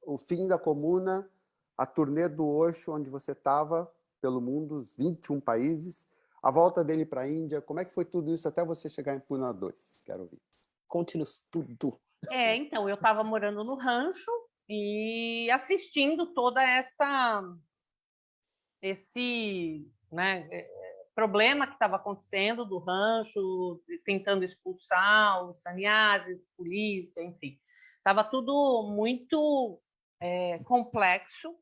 o fim da comuna, a turnê do Osho, onde você estava pelo mundo, os 21 países, a volta dele para a Índia, como é que foi tudo isso até você chegar em Pune 2? Quero ouvir. Conte-nos tudo. Então, eu estava morando no rancho e assistindo toda esse, né, problema que estava acontecendo do rancho, tentando expulsar os sannyasis, polícia, enfim. Estava tudo muito complexo.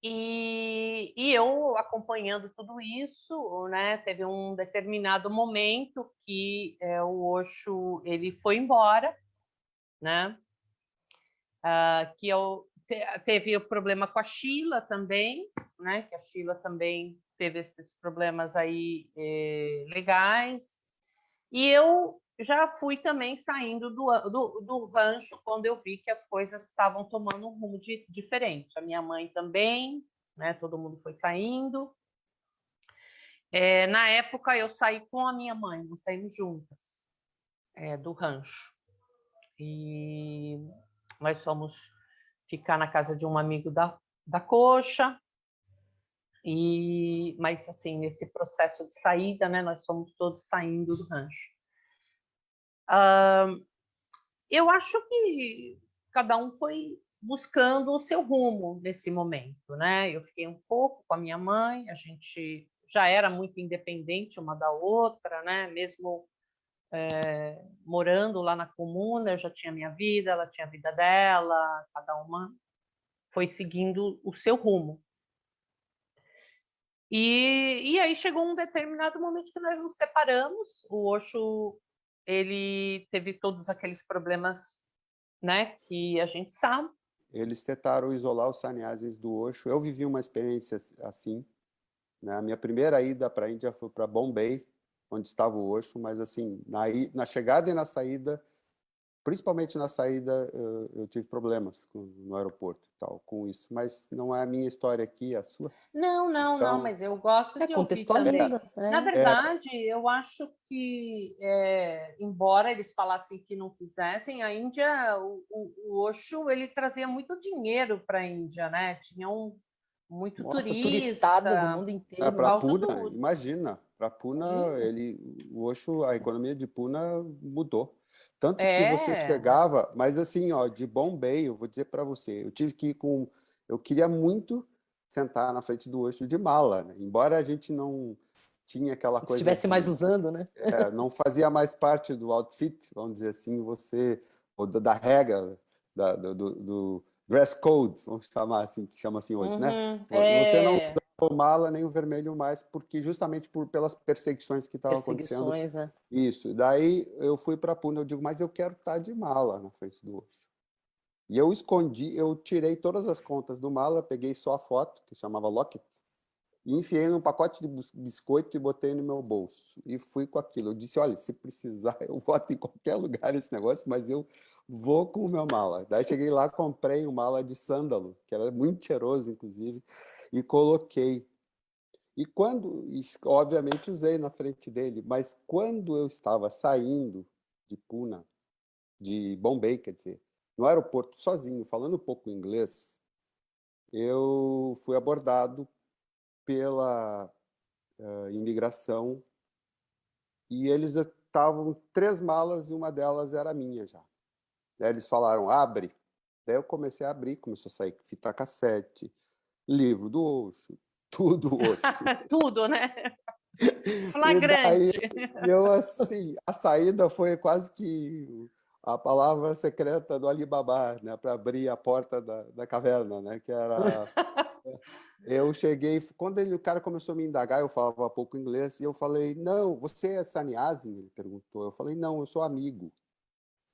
E eu acompanhando tudo isso, né, teve um determinado momento que o Osho ele foi embora, né, que teve o problema com a Sheila também, né, que a Sheila também teve esses problemas aí legais, e eu já fui também saindo do rancho quando eu vi que as coisas estavam tomando um rumo diferente. A minha mãe também, né, todo mundo foi saindo. Na época, eu saí com a minha mãe, nós saímos juntas do rancho. E nós fomos ficar na casa de um amigo da coxa. Mas, assim, nesse processo de saída, né, nós fomos todos saindo do rancho. Eu acho que cada um foi buscando o seu rumo nesse momento, né? Eu fiquei um pouco com a minha mãe, a gente já era muito independente uma da outra, né? Mesmo morando lá na comuna, eu já tinha minha vida, ela tinha a vida dela, cada uma foi seguindo o seu rumo. E aí chegou um determinado momento que nós nos separamos. O Osho, ele teve todos aqueles problemas, né, que a gente sabe. Eles tentaram isolar os sannyasis do Osho. Eu vivi uma experiência assim, né? A minha primeira ida para a Índia foi para Bombay, onde estava o Osho, mas assim, na chegada e na saída, principalmente na saída, eu tive problemas no aeroporto, tal, com isso. Mas não é a minha história aqui, é a sua. Não, Então, mas eu gosto de ouvir também. Contextualiza. Na verdade, eu acho que, embora eles falassem que não quisessem, a Índia, o Osho, ele trazia muito dinheiro para a Índia, né? Tinha muito Nossa, turista. turistada do mundo inteiro. para causa Pune, imagina, para Pune, o Osho, a economia de Pune mudou. Tanto que você chegava, mas assim, ó, de Bombay, eu vou dizer para você, eu tive que ir com, eu queria muito sentar na frente do Osho de mala, né? Embora a gente não tinha aquela Se coisa estivesse mais usando, né? não fazia mais parte do outfit, vamos dizer assim, você, ou da regra, do dress code, vamos chamar assim, que chama assim hoje, né? Você não usa o mala nem o vermelho mais, porque justamente pelas perseguições que estavam acontecendo. Perseguições, né? Isso. Daí eu fui para Pune, eu digo, mas eu quero estar de mala na frente do Osho. E eu escondi, eu tirei todas as contas do mala, peguei só a foto, que chamava Locket, e enfiei num pacote de biscoito e botei no meu bolso. E fui com aquilo. Eu disse, olha, se precisar, eu boto em qualquer lugar esse negócio, mas eu vou com o meu mala. Daí cheguei lá, comprei um mala de sândalo, que era muito cheiroso, inclusive, e coloquei. E obviamente, usei na frente dele, mas quando eu estava saindo de Pune, de Bombay, quer dizer, no aeroporto sozinho, falando pouco inglês, eu fui abordado pela imigração e eles estavam 3 malas e uma delas era minha já. Daí eles falaram, abre. Daí eu comecei a abrir, começou a sair fita cassete, livro do Osho, tudo Osho. Tudo, né? E Flagrante. daí eu assim, a saída foi quase que a palavra secreta do Alibaba, né, para abrir a porta da caverna, né, que era eu cheguei, quando o cara começou a me indagar, eu falava pouco inglês, e eu falei, não, você é sannyasi? Ele perguntou. Eu falei, não, eu sou amigo.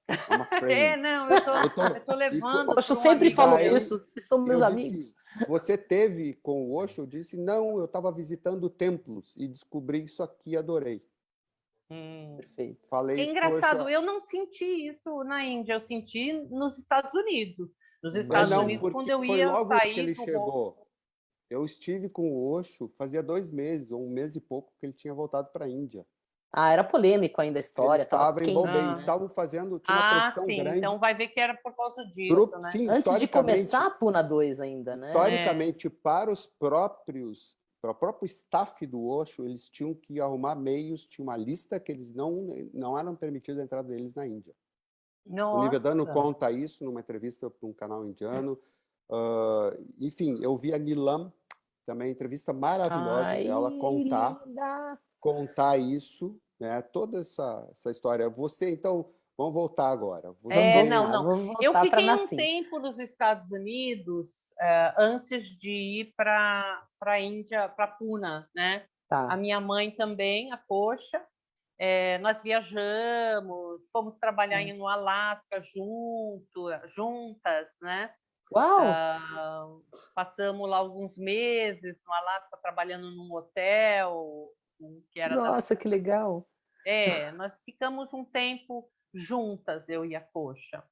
I'm a friend. Não, Eu eu tô levando O Osho para um sempre amigo falou meu. isso, vocês são meus eu amigos. disse, você teve com o Osho? Eu disse, não, eu estava visitando templos e descobri isso aqui e adorei. Perfeito. Falei É isso pro Osho. engraçado, eu não senti isso na Índia, eu senti nos Estados Unidos. Nos Estados Não, Imagina. Unidos, porque quando eu foi ia logo que sair ele do voo. chegou. Eu estive com o Osho fazia 2 meses, ou 1 mês e pouco, que ele tinha voltado para a Índia. Ah, era polêmico ainda a Ele história, estava estava em quente, Bombay, né? estavam fazendo, tinha uma pressão Sim, grande. então vai ver que era por causa disso, né? Sim, Antes de começar a Puna 2 ainda, né? para para o próprio staff do Osho, eles tinham que arrumar meios, tinha uma lista que eles não eram permitidos a entrada deles na Índia. O Nivedano Nossa. conta isso numa entrevista para um canal indiano. Enfim, eu vi a Nilam, também entrevista maravilhosa Ai, dela, linda! contar isso, né? Toda essa história. Você, então, vamos voltar agora. Vamos Não, lá, não. vamos Eu voltar para fiquei um Nassim. tempo nos Estados Unidos antes de ir para a Índia, para Puna, né? Tá. A minha mãe também, a Poxa. Nós viajamos, fomos trabalhar no Alasca juntas, né? Uau! Passamos lá alguns meses no Alasca trabalhando num hotel que era da. Nossa, que legal! Nós ficamos um tempo juntas, eu e a Poxa.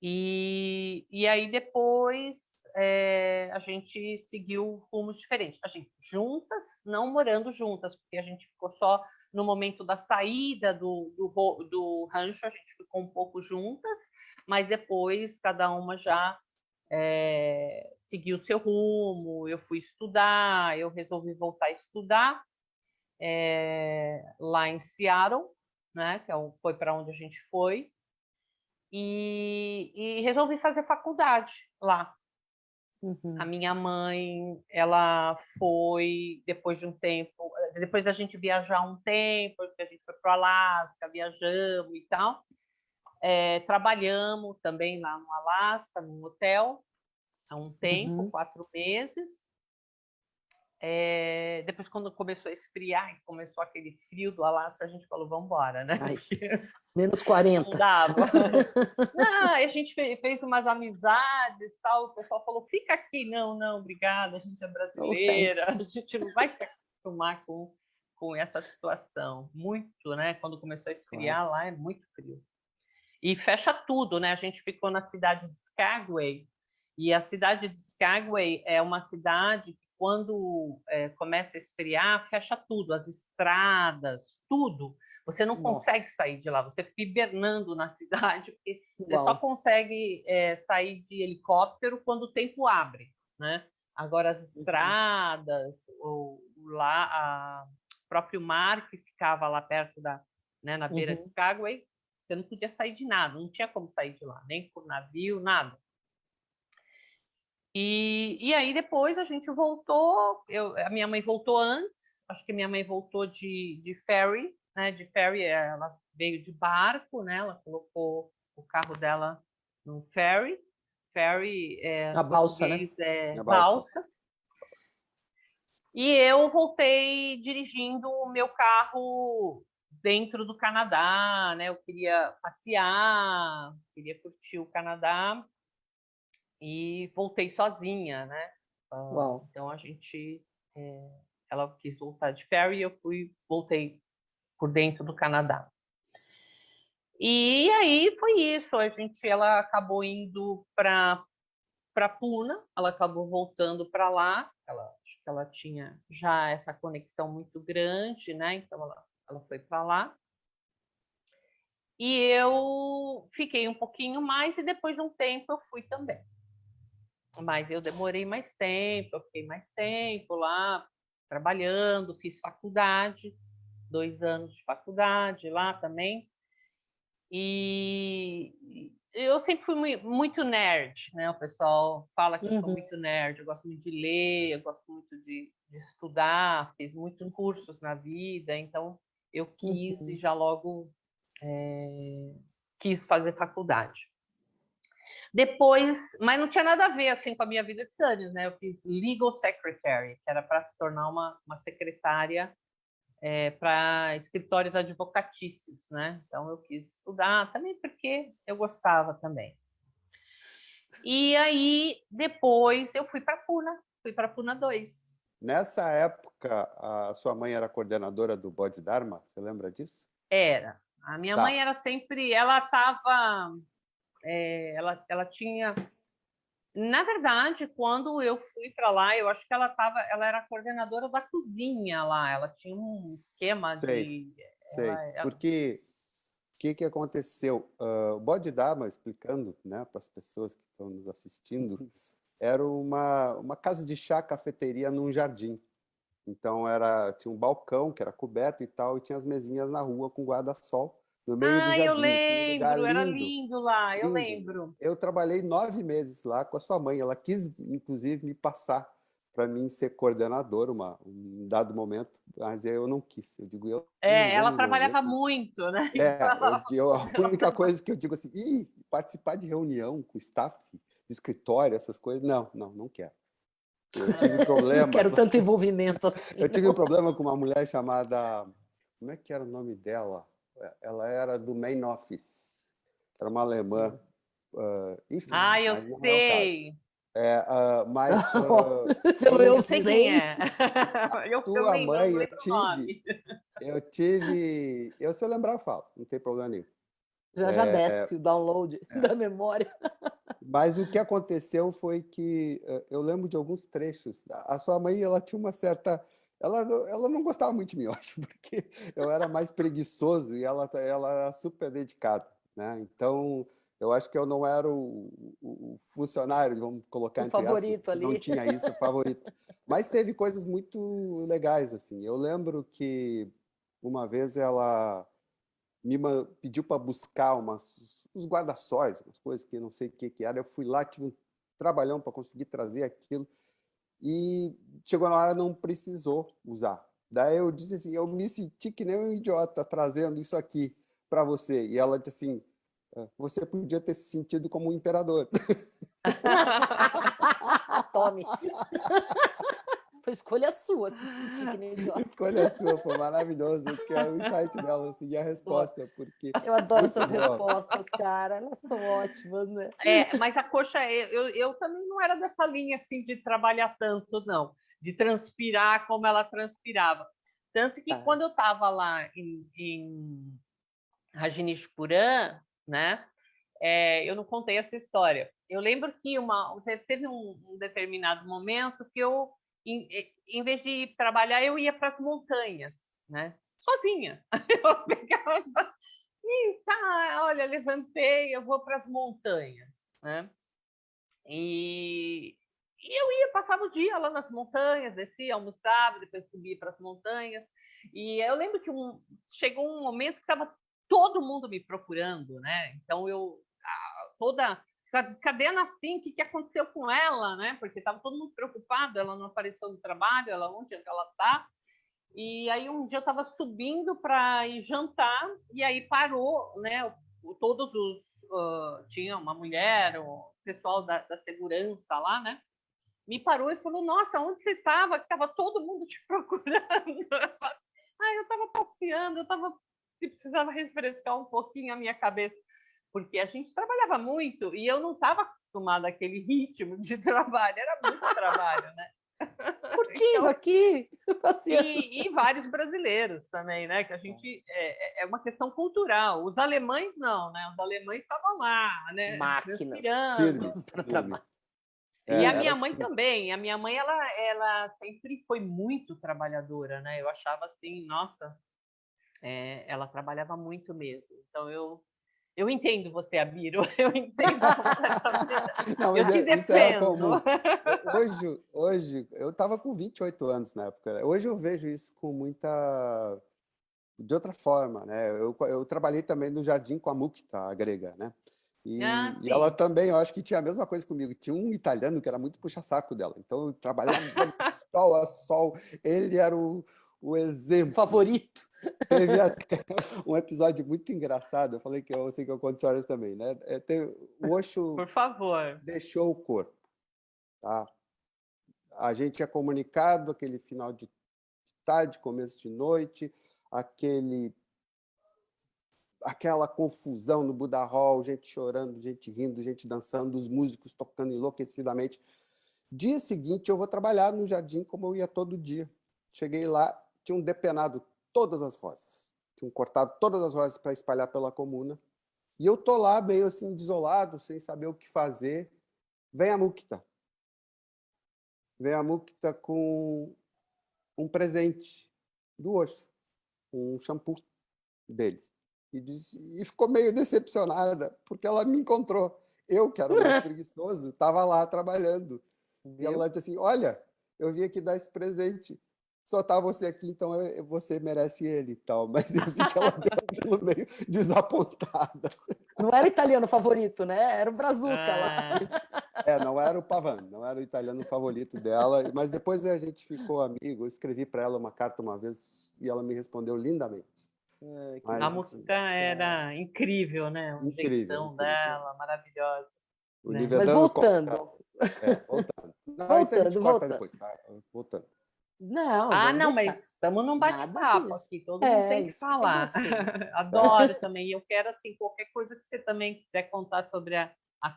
E aí depois a gente seguiu rumos diferentes. A gente juntas, não morando juntas, porque a gente ficou só no momento da saída do rancho, a gente ficou um pouco juntas, mas depois cada uma já seguiu o seu rumo. Eu fui estudar, eu resolvi voltar a estudar lá em Seattle. né? Foi para onde a gente foi. E resolvi fazer faculdade lá. A minha mãe, ela foi, depois de um tempo, depois da gente viajar um tempo, porque a gente foi para o Alasca, viajamos e tal, trabalhamos também lá no Alasca, num hotel, há um tempo, 4 meses. Depois, quando começou a esfriar, e começou aquele frio do Alasca, a gente falou, vamos embora, né? Ai, menos 40. Não dava. Não, a gente fez umas amizades, tal. O pessoal falou, fica aqui. Não, não, obrigada, a gente é brasileira, a gente não vai se acostumar com essa situação. Muito, né? Quando começou a esfriar lá, é muito frio. E fecha tudo, né? A gente ficou na cidade de Skagway, e a cidade de Skagway é uma cidade que, quando começa a esfriar, fecha tudo, as estradas, tudo. Você não consegue sair de lá, você fica hibernando na cidade, porque você só consegue sair de helicóptero quando o tempo abre, né? Agora, as estradas, lá, o próprio mar que ficava lá perto na beira de Skagway, você não podia sair de nada, não tinha como sair de lá, nem por navio, nada. E aí depois a gente voltou, a minha mãe voltou antes, acho que minha mãe voltou de ferry, né? De ferry, ela veio de barco, né? Ela colocou o carro dela no ferry. Ferry A balsa, né? é balsa. E eu voltei dirigindo o meu carro dentro do Canadá, né? Eu queria passear, queria curtir o Canadá e voltei sozinha, né? Então a gente, ela quis voltar de ferry e eu voltei por dentro do Canadá. E aí foi isso, ela acabou indo para Puna, ela acabou voltando para lá, acho que ela tinha já essa conexão muito grande, né? Então ela foi para lá. E eu fiquei um pouquinho mais e depois de um tempo eu fui também. Mas eu demorei mais tempo, eu fiquei mais tempo lá trabalhando, fiz faculdade, 2 anos de faculdade lá também. E eu sempre fui muito nerd, né? O pessoal fala que eu sou muito nerd, eu gosto muito de ler, eu gosto muito de estudar, fiz muitos cursos na vida, então eu quis e já logo quis fazer faculdade. Depois, mas não tinha nada a ver assim com a minha vida de Sunnies, né? Eu fiz legal secretary, que era para se tornar uma secretária para escritórios advocatícios, né? Então eu quis estudar também porque eu gostava também. E aí depois eu fui para Puna 2. Nessa época, a sua mãe era coordenadora do Bodhi Dharma, você lembra disso? Era. A minha mãe era sempre, ela estava, ela tinha. Na verdade, quando eu fui para lá, eu acho que ela era coordenadora da cozinha lá. Ela tinha um esquema de. Sei. Porque o que aconteceu? O Bodhidharma, explicando, né, para as pessoas que estão nos assistindo, era uma casa de chá, cafeteria num jardim. Então tinha um balcão que era coberto e tal, e tinha as mesinhas na rua com guarda-sol no meio do jardim. Eu Um lugar lembro, era lindo. lindo lá, eu Lindo. lembro. Eu trabalhei 9 meses lá com a sua mãe. Ela quis, inclusive, me passar para mim ser coordenador um dado momento, mas eu não quis. Eu digo, eu não vou Ela me envolver trabalhava com... muito, né? a única coisa que eu digo assim, participar de reunião com staff de escritório, essas coisas, não quero. Eu tive problemas. Não quero tanto envolvimento assim. Eu tive um problema com uma mulher chamada... Como é que era o nome dela? Ela era do Main Office. Era uma alemã. Enfim, eu mas não sei. é o caso. Mas eu sei sei quem é. eu tua lembro, mãe, eu lembro o nome. se eu lembrar, eu falo, não tem problema nenhum. Já desce o download da memória. Mas o que aconteceu foi que eu lembro de alguns trechos. A sua mãe, ela tinha uma certa... Ela não gostava muito de mim, eu acho, porque eu era mais preguiçoso e ela era super dedicada, né? Então, eu acho que eu não era o funcionário, vamos colocar entre aspas, favorito ali. não tinha isso, o favorito. Mas teve coisas muito legais, assim. Eu lembro que uma vez ela pediu para buscar uns guarda-sóis, umas coisas que não sei o que era. Eu fui lá, tive um trabalhão para conseguir trazer aquilo. E chegou na hora, não precisou usar. Daí eu disse assim, eu me senti que nem um idiota trazendo isso aqui para você. E ela disse assim, você podia ter se sentido como um imperador. Tome. Foi escolha sua, se sentir que nem idiota. Escolha sua, foi maravilhoso, que é o insight dela, assim, e a resposta, porque... Eu adoro muito essas boa. respostas, cara, elas são ótimas, né? Mas a coxa, eu também não era dessa linha assim de trabalhar tanto, não, de transpirar como ela transpirava. Tanto que quando eu estava lá em Rajneeshpuram, né, eu não contei essa história. Eu lembro que teve um determinado momento que eu, em vez de trabalhar, eu ia para as montanhas, né, sozinha. Eu pegava tá, olha, levantei, eu vou para as montanhas, né? E eu ia, passava o dia lá nas montanhas, descia, almoçava, depois subia para as montanhas. E eu lembro que chegou um momento que estava todo mundo me procurando, né? Então cadê a Nassim? O que aconteceu com ela, né? Porque estava todo mundo preocupado, ela não apareceu no trabalho, onde ela está. E aí um dia eu estava subindo para ir jantar e aí parou, né? Todos os tinha uma mulher, o pessoal da segurança lá, né? Me parou e falou: Nossa, onde você estava? Estava todo mundo te procurando. Eu estava passeando, precisava refrescar um pouquinho a minha cabeça, porque a gente trabalhava muito e eu não estava acostumada àquele ritmo de trabalho, era muito trabalho, né? Curtindo aqui, passeando. E vários brasileiros também, né? Que a gente é uma questão cultural. Os alemães não, né? Os alemães estavam lá, né? Máquinas. Firme, para firme. trabalhar. E a minha era mãe assim. também. A minha mãe, ela sempre foi muito trabalhadora, né? Eu achava assim, nossa, ela trabalhava muito mesmo. Então eu entendo você, Abiro. Eu entendo completamente. Não, Eu mas te isso era defendo. comum. Hoje, eu estava com 28 anos na época. Hoje eu vejo isso com muita... de outra forma, né? Eu trabalhei também no jardim com a Mukta, a grega, né? E ela Sim. também, eu acho que tinha a mesma coisa comigo. Tinha um italiano que era muito puxa-saco dela. Então eu trabalhava sol a sol. Ele era o exemplo. Favorito. Teve até um episódio muito engraçado. Eu falei que eu sei que eu conto histórias também, né? O Osho Por favor. deixou o corpo, tá? A gente tinha comunicado aquele final de tarde, começo de noite, aquela confusão no Buda Hall, gente chorando, gente rindo, gente dançando, os músicos tocando enlouquecidamente. Dia seguinte eu vou trabalhar no jardim como eu ia todo dia. Cheguei lá, tinham depenado todas as rosas, tinham cortado todas as rosas para espalhar pela comuna. E eu tô lá meio assim desolado, sem saber o que fazer. Vem a Mukta. Vem a Mukta com um presente do Osho, um shampoo dele. E ficou meio decepcionada, porque ela me encontrou. Eu, que era o mais preguiçoso, estava lá trabalhando. E ela disse assim, olha, eu vim aqui dar esse presente. Só tá você aqui, então você merece ele e tal. Mas eu vi que ela deu aquilo meio desapontada. Não era o italiano favorito, né? Era o Brazuca lá. Não era o Pavan, não era o italiano favorito dela, mas depois a gente ficou amigo. Eu escrevi para ela uma carta uma vez e ela me respondeu lindamente. Mas, A música era incrível, né? O incrível, jeitão incrível. dela, maravilhosa. O Né? Mas Nivedano... voltando. Voltando. Não, isso a gente corta depois, tá? Voltando. Não, Não, deixar. mas estamos num bate-papo aqui, todo mundo tem que isso falar. Adoro também. Eu quero, assim, qualquer coisa que você também quiser contar sobre a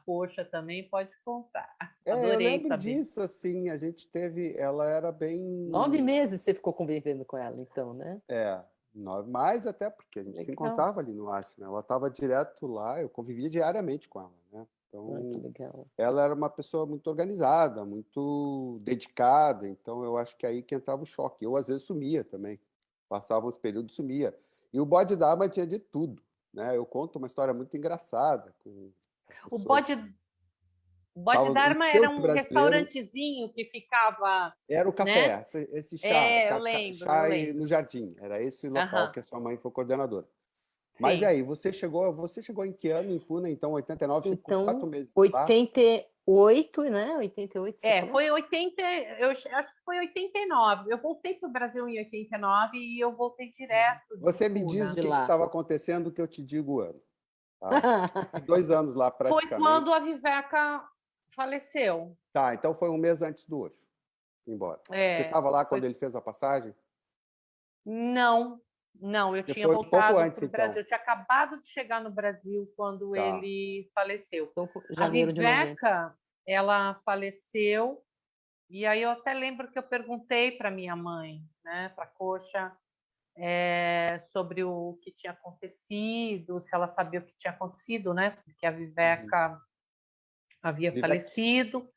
coxa também, pode contar. Adorei eu lembro saber. disso, assim, a gente teve, ela era bem... 9 meses você ficou convivendo com ela, então, né? Mais até porque a gente se Legal. encontrava ali no Ashram, né? Ela estava direto lá, eu convivia diariamente com ela, né? Então, que legal. ela era uma pessoa muito organizada, muito dedicada, então eu acho que é aí que entrava o choque. Eu, às vezes, sumia também, passava uns períodos, sumia. E o Bodhidharma tinha de tudo, né? Eu conto uma história muito engraçada com O pessoas... Bodhidharma era um brasileiro, restaurantezinho que ficava... era o café, né? esse chá, Eu lembro. chá no jardim, era esse local que a sua mãe foi coordenadora. Mas e Sim. aí, você chegou em que ano em Pune? Então, 89, ficou Então, 4 meses lá? 88, né? 88, você falou? Foi 80, eu acho que foi 89. Eu voltei para o Brasil em 89 e eu voltei direto de Você me diz o Puna. De que lá. estava acontecendo que eu te digo o ano. Tá? Fiquei 2 anos lá Foi praticamente. quando a Viveca faleceu. Tá, então foi um mês antes do Osho ir embora. Você estava lá quando ele fez a passagem? Não, eu Você tinha foi um pouco voltado antes, para o Brasil. então. Eu tinha acabado de chegar no Brasil quando Tá. ele faleceu. Então, A janeiro de 90. Viveca, ela faleceu, e aí eu até lembro que eu perguntei para minha mãe, né, para a Coxa, sobre o que tinha acontecido, se ela sabia o que tinha acontecido, né, porque a Viveca havia Vivek. falecido.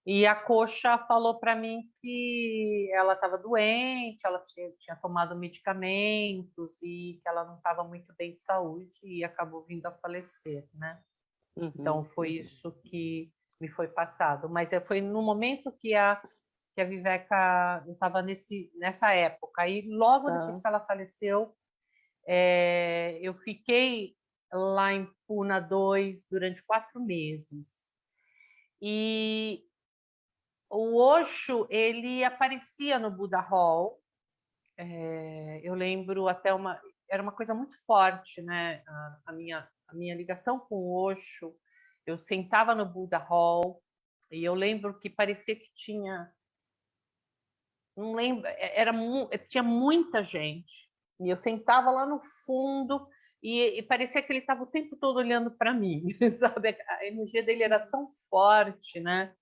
E a Coxa falou para mim que ela estava doente, ela tinha tomado medicamentos e que ela não estava muito bem de saúde e acabou vindo a falecer, né? Então foi isso que me foi passado. Mas foi no momento que a Viveca estava nessa época. Aí logo depois que ela faleceu, eu fiquei lá em Puna 2 durante 4 meses. E o Osho, ele aparecia no Buddha Hall. Eu lembro até era uma coisa muito forte, né? A minha ligação com o Osho. Eu sentava no Buddha Hall e eu lembro que parecia que tinha, não lembro, tinha muita gente. E eu sentava lá no fundo e parecia que ele estava o tempo todo olhando para mim, sabe? A energia dele era tão forte, né?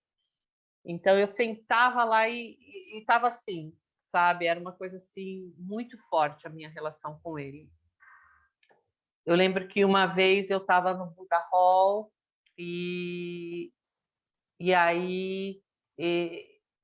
Então eu sentava lá e estava assim, sabe? Era uma coisa assim muito forte a minha relação com ele. Eu lembro que uma vez eu estava no Buddha Hall e aí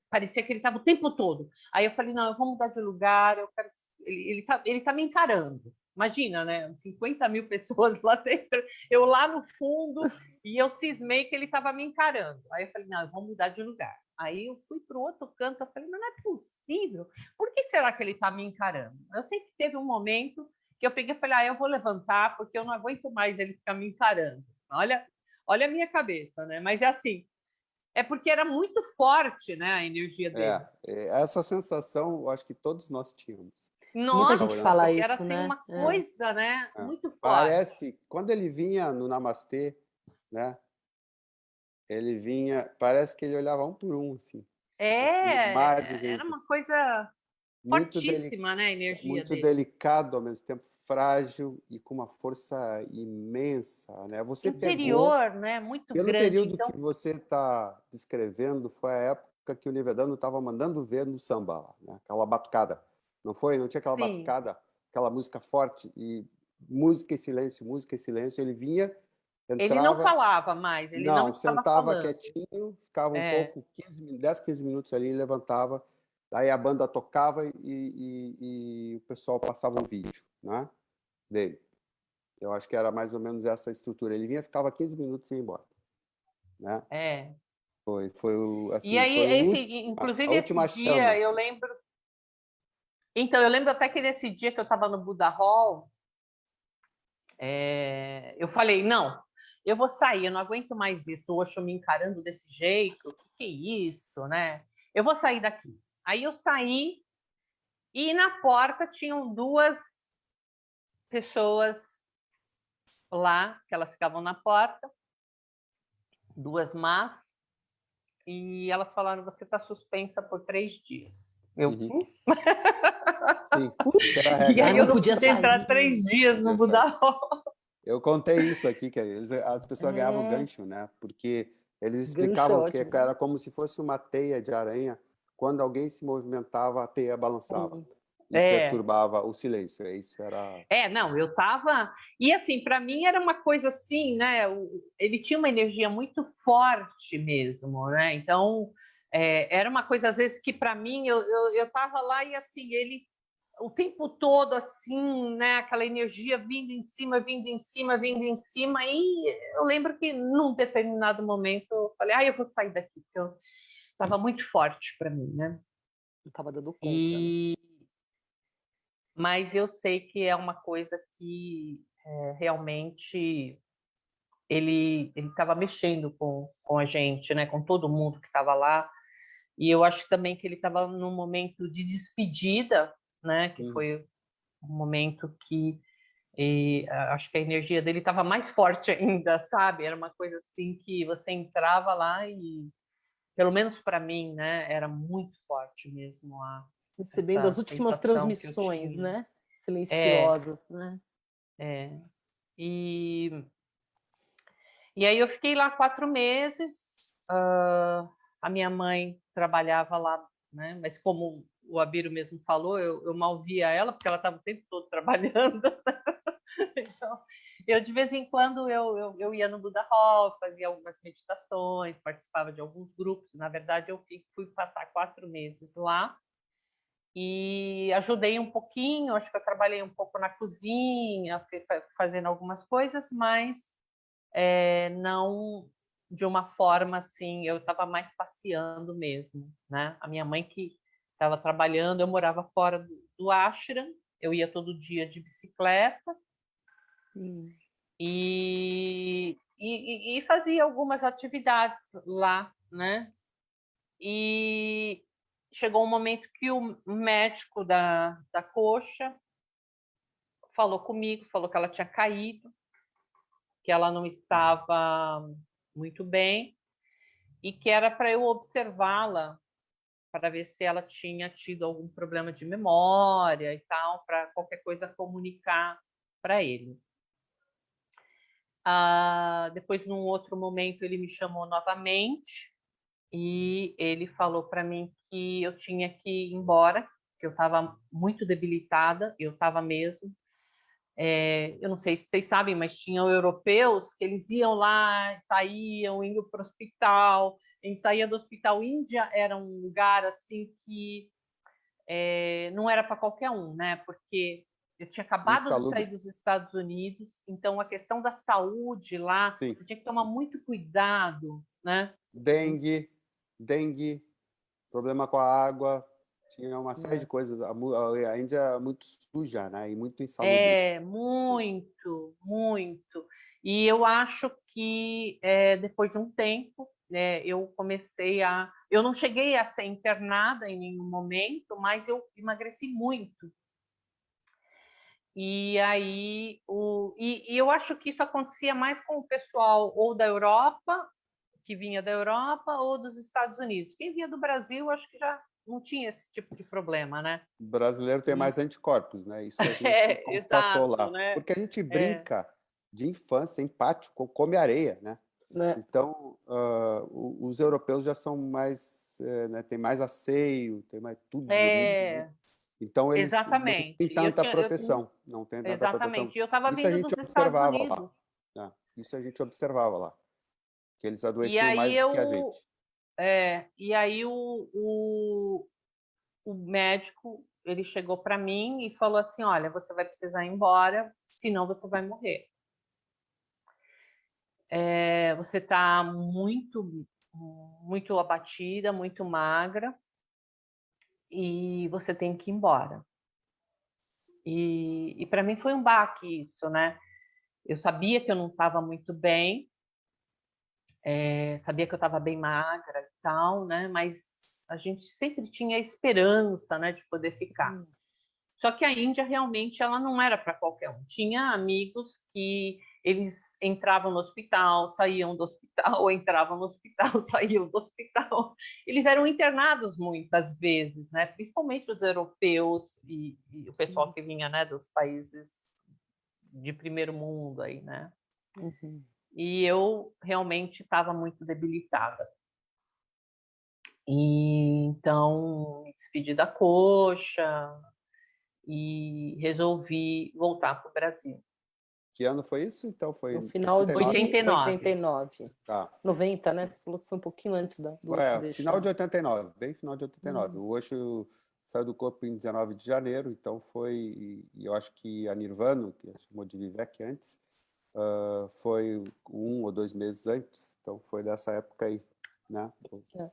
parecia que ele estava o tempo todo. Aí eu falei, não, eu vou mudar de lugar, eu quero. Ele tá me encarando. Imagina, né? 50 mil pessoas lá dentro, eu lá no fundo, e eu cismei que ele estava me encarando. Aí eu falei, não, eu vou mudar de lugar. Aí eu fui para o outro canto, eu falei, mas não é possível. Por que será que ele está me encarando? Eu sei que teve um momento que eu peguei e falei, eu vou levantar, porque eu não aguento mais ele ficar me encarando. Olha a minha cabeça, né? Mas é assim, é porque era muito forte, né, a energia dele. Essa sensação, eu acho que todos nós tínhamos. Muita Nossa, gente fala porque era isso, assim né? uma coisa, né, muito forte. Parece, quando ele vinha no Namastê, né? Ele vinha, parece que ele olhava um por um, assim. Aquele mar de Era gente, uma coisa muito, fortíssima, né, a energia muito dele. delicado, ao mesmo tempo frágil e com uma força imensa, né? Você pegou, Interior, né, muito pelo grande. período Então, que você está descrevendo, foi a época que o Nivedano estava mandando ver no samba, lá, né? Aquela batucada. Não foi? Não tinha aquela sim, batucada, aquela música forte e música e silêncio, música e silêncio. Ele vinha, ele não entrava, falava mais, ele não não, estava sentava falando. quietinho, ficava um pouco, 10, 15 minutos ali, levantava, aí a banda tocava e o pessoal passava um vídeo, né, dele. Eu acho que era mais ou menos essa estrutura. Ele vinha, ficava 15 minutos e ia embora, né? E Assim, aí, a inclusive esse última chama. dia, eu Assim. lembro. Então, eu lembro até que nesse dia que eu estava no Buddha Hall, eu falei, não, eu vou sair, eu não aguento mais isso, o Osho me encarando desse jeito, o que é isso, né? Eu vou sair daqui. Aí eu saí e na porta tinham 2 pessoas lá, que elas ficavam na porta, 2 más, e elas falaram, você está suspensa por 3 dias. Uhum. Sim, essa era a E regra. aí eu não pude entrar 3 dias no Buddha Hall. Eu contei isso aqui, que as pessoas ganhavam gancho, né? Porque eles explicavam que era como se fosse uma teia de aranha. Quando alguém se movimentava, a teia balançava e perturbava o silêncio. Isso era. Não, eu tava. E assim, para mim era uma coisa assim, né? Ele tinha uma energia muito forte mesmo, né? Então, era uma coisa, às vezes, que para mim eu tava lá e assim, ele o tempo todo assim, né? Aquela energia vindo em cima, vindo em cima, vindo em cima. E eu lembro que num determinado momento eu falei, eu vou sair daqui, porque estava muito forte para mim, né? Não estava dando conta. Né? Mas eu sei que é uma coisa que realmente ele estava mexendo com a gente, né? Com todo mundo que estava lá. E eu acho também que ele estava num momento de despedida, né? Que foi um momento que acho que a energia dele estava mais forte ainda, sabe? Era uma coisa assim que você entrava lá e, pelo menos para mim, né? Era muito forte mesmo Recebendo as essa últimas sensação que eu transmissões, tinha. né? Silenciosas, né? E aí eu fiquei lá 4 meses. A minha mãe trabalhava lá, né? Mas como o Abílio mesmo falou, eu mal via ela, porque ela estava o tempo todo trabalhando. Então, eu de vez em quando eu ia no Buda Hall, fazia algumas meditações, participava de alguns grupos. Na verdade, eu fui passar 4 meses lá e ajudei um pouquinho. Acho que eu trabalhei um pouco na cozinha, fazendo algumas coisas, mas não de uma forma assim. Eu estava mais passeando mesmo, né? A minha mãe que estava trabalhando, eu morava fora do ashram, eu ia todo dia de bicicleta. E fazia algumas atividades lá, né? E chegou um momento que o médico da coxa falou comigo, falou que ela tinha caído, que ela não estava muito bem e que era para eu observá-la para ver se ela tinha tido algum problema de memória e tal, para qualquer coisa comunicar para ele. Depois, num outro momento, ele me chamou novamente e ele falou para mim que eu tinha que ir embora, que eu estava muito debilitada, eu estava mesmo. Eu não sei se vocês sabem, mas tinham europeus que eles iam lá, saíam, indo para o hospital. A gente saía do hospital. Índia era um lugar assim que não era para qualquer um, né? Porque eu tinha acabado de sair dos Estados Unidos, então a questão da saúde lá, você tinha que tomar muito cuidado, né? Dengue, problema com a água, tinha uma série de coisas. A Índia é muito suja, né? E muito insalubre. Muito, muito. E eu acho que depois de um tempo, eu comecei a... Eu não cheguei a ser internada em nenhum momento, mas eu emagreci muito. E aí, eu acho que isso acontecia mais com o pessoal ou da Europa, que vinha da Europa, ou dos Estados Unidos. Quem vinha do Brasil, acho que já não tinha esse tipo de problema, né? O brasileiro tem mais anticorpos, né? Isso a gente constatou exato, lá. né? Porque a gente brinca de infância, empático, come areia, né? Então, os europeus já são mais, né, tem mais asseio, tem mais tudo bonito, né? Então, eles não têm tanta proteção. Não tem tanta proteção. E eu estava Isso a vindo gente dos Estados observava Unidos. lá. Isso a gente observava lá. Que eles E adoeciam aí mais do que a gente. E aí o médico, ele chegou para mim e falou assim, olha, você vai precisar ir embora, senão você vai morrer. Você está muito, muito abatida, muito magra, e você tem que ir embora. E para mim foi um baque isso, né? Eu sabia que eu não estava muito bem, sabia que eu estava bem magra e tal, né? Mas a gente sempre tinha a esperança, né, de poder ficar. Só que a Índia realmente ela não era para qualquer um. Tinha amigos que eles entravam no hospital, saíam do hospital, entravam no hospital, saíam do hospital. Eles eram internados muitas vezes, né? Principalmente os europeus e o pessoal que vinha, né, dos países de primeiro mundo aí, né? E eu realmente estava muito debilitada. E então me despedi da coxa e resolvi voltar para o Brasil. Que ano foi isso? Então foi no final 89? de 89. Tá. 90, né? Você falou que foi um pouquinho antes do Osho deixar. Final de 89, bem final de 89. O Osho saiu do corpo em 19 de janeiro, então foi, e eu acho que a Nirvana, que chamou de Vivek antes, foi 1 ou 2 meses antes, então foi dessa época aí, né?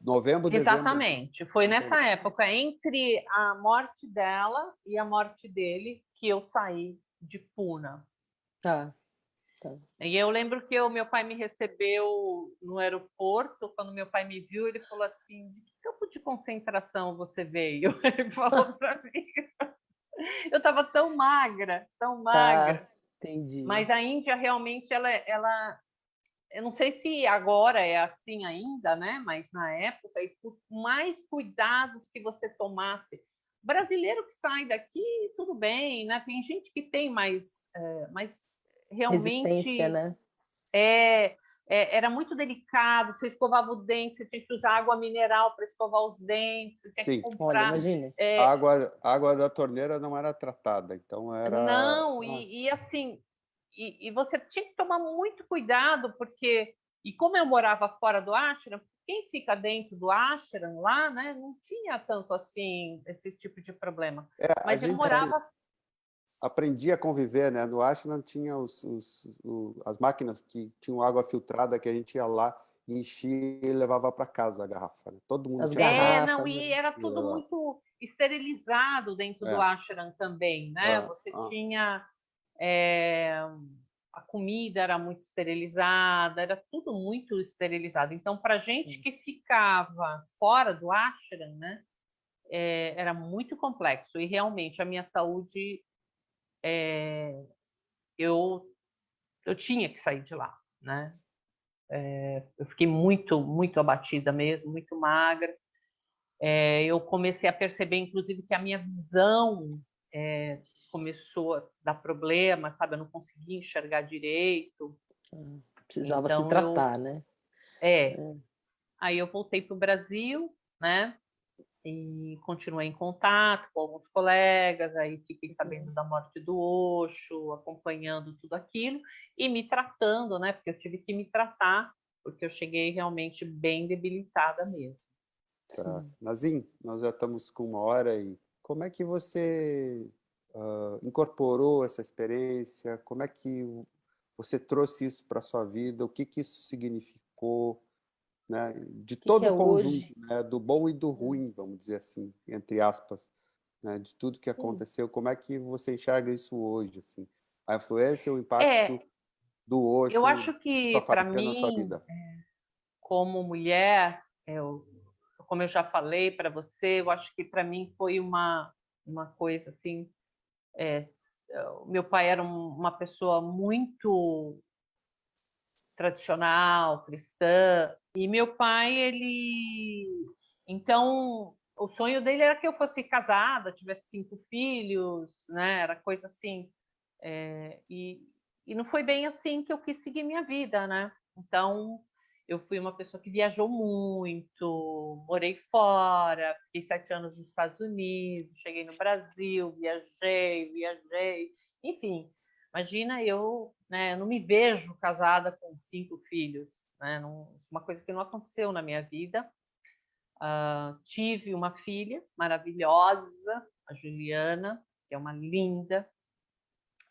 Novembro, dezembro. Exatamente, foi nessa época, entre a morte dela e a morte dele, que eu saí de Pune. Tá, tá. E eu lembro que o meu pai me recebeu no aeroporto. Quando meu pai me viu, ele falou assim: de que campo de concentração você veio? Ele falou para mim. Eu estava tão magra, tão Tá, magra. entendi. Mas a Índia realmente, eu não sei se agora é assim ainda, né? Mas na época, e por mais cuidados que você tomasse, brasileiro que sai daqui, tudo bem, né? Tem gente que tem mais Resistência, realmente né? é, era muito delicado. Você escovava o dente, você tinha que usar água mineral para escovar os dentes, você tinha que Sim, Olha, comprar. imagina. a água da torneira não era tratada, então era... Não, e Nossa. assim, e você tinha que tomar muito cuidado, porque, e como eu morava fora do ashram, quem fica dentro do ashram lá, né, não tinha tanto assim esse tipo de problema. A Mas eu gente É, morava. aprendia a conviver, né? No Ashland tinha as máquinas que tinham água filtrada que a gente ia lá, enchia e levava para casa a garrafa, né? Todo mundo as tinha sua garrafa. Não, garrafas, né? e era Ia tudo lá. muito esterilizado dentro do É, ashram também, né? ah, Você ah, tinha. é, a comida era muito esterilizada, era tudo muito esterilizado. Então, para gente que ficava fora do ashram, né, era muito complexo. E realmente a minha saúde, eu, eu tinha que sair de lá, né? Eu fiquei muito, muito abatida mesmo, muito magra. Eu comecei a perceber, inclusive, que a minha visão começou a dar problema, sabe? Eu não conseguia enxergar direito. Precisava se Então, tratar, né? é, É. aí eu voltei para o Brasil, né? E continuei em contato com alguns colegas, aí fiquei sabendo da morte do Osho, acompanhando tudo aquilo e me tratando, né? Porque eu tive que me tratar, porque eu cheguei realmente bem debilitada mesmo. tá. Sim. Nazim, nós já estamos com 1 hora e como é que você incorporou essa experiência? Como é que você trouxe isso para a sua vida? O que que isso significou? Né, de Que todo é o conjunto, hoje? né, do bom e do ruim, vamos dizer assim, entre aspas, né, de tudo que Sim. aconteceu, como é que você enxerga isso hoje, assim, a influência, o impacto É, do eu Osho, acho sua que para família na sua mim, vida? como mulher, como eu já falei para você, eu acho que para mim foi uma coisa assim. É, o meu pai era uma pessoa muito tradicional, cristã, e meu pai, então, o sonho dele era que eu fosse casada, tivesse 5 filhos, né? Era coisa assim. E não foi bem assim que eu quis seguir minha vida, né? Então, eu fui uma pessoa que viajou muito, morei fora, fiquei 7 anos nos Estados Unidos, cheguei no Brasil, viajei, enfim. Imagina eu, né? Eu não me vejo casada com 5 filhos, né? Não, uma coisa que não aconteceu na minha vida. Tive uma filha maravilhosa, a Juliana, que é uma linda.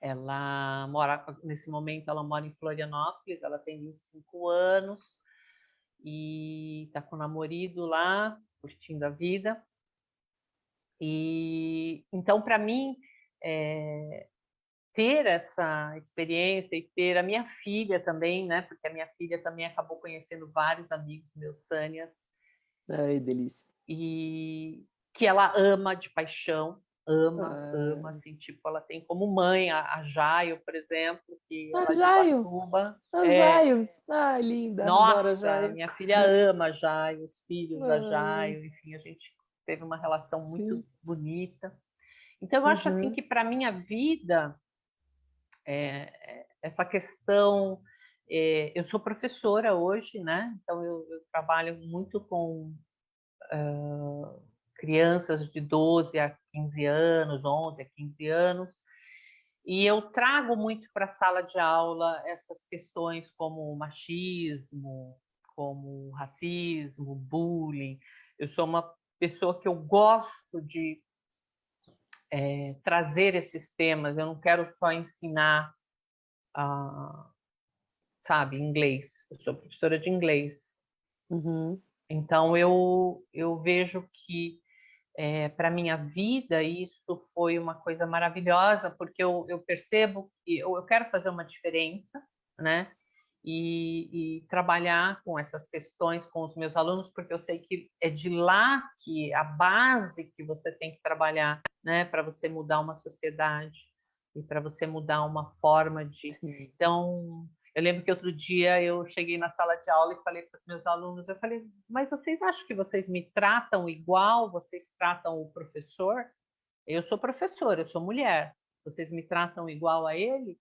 Ela mora, nesse momento, ela mora em Florianópolis, ela tem 25 anos e está com o namorado lá, curtindo a vida. E então, para mim, ter essa experiência e ter a minha filha também, né? Porque a minha filha também acabou conhecendo vários amigos meus, Sânias, Ai, delícia. e que ela ama de paixão, ama, Ah, ama, assim, tipo, ela tem como mãe a Jaio, por exemplo, que a ela é de Jaio! Ubatuba. A Jaio! Ai, linda! Adoro a Nossa, Jaio. minha filha ama a Jaio, os filhos da Ai, Jaio, enfim, a gente teve uma relação muito sim. bonita. Então, eu acho assim Uhum. que para minha vida, essa questão, eu sou professora hoje, né? Então, eu trabalho muito com crianças de 12 a 15 anos, 11 a 15 anos, e eu trago muito para a sala de aula essas questões como machismo, como racismo, bullying. Eu sou uma pessoa que eu gosto de trazer esses temas. Eu não quero só ensinar, sabe, inglês. Eu sou professora de inglês. Uhum. Então, eu vejo que para a minha vida, e isso foi uma coisa maravilhosa, porque eu percebo que eu quero fazer uma diferença, né? E trabalhar com essas questões com os meus alunos, porque eu sei que é de lá que a base que você tem que trabalhar, né? Para você mudar uma sociedade e para você mudar uma forma de... Sim. Então, eu lembro que outro dia eu cheguei na sala de aula e falei para os meus alunos, eu falei, mas vocês acham que vocês me tratam igual vocês tratam o professor? Eu sou professora, eu sou mulher. Vocês me tratam igual a ele?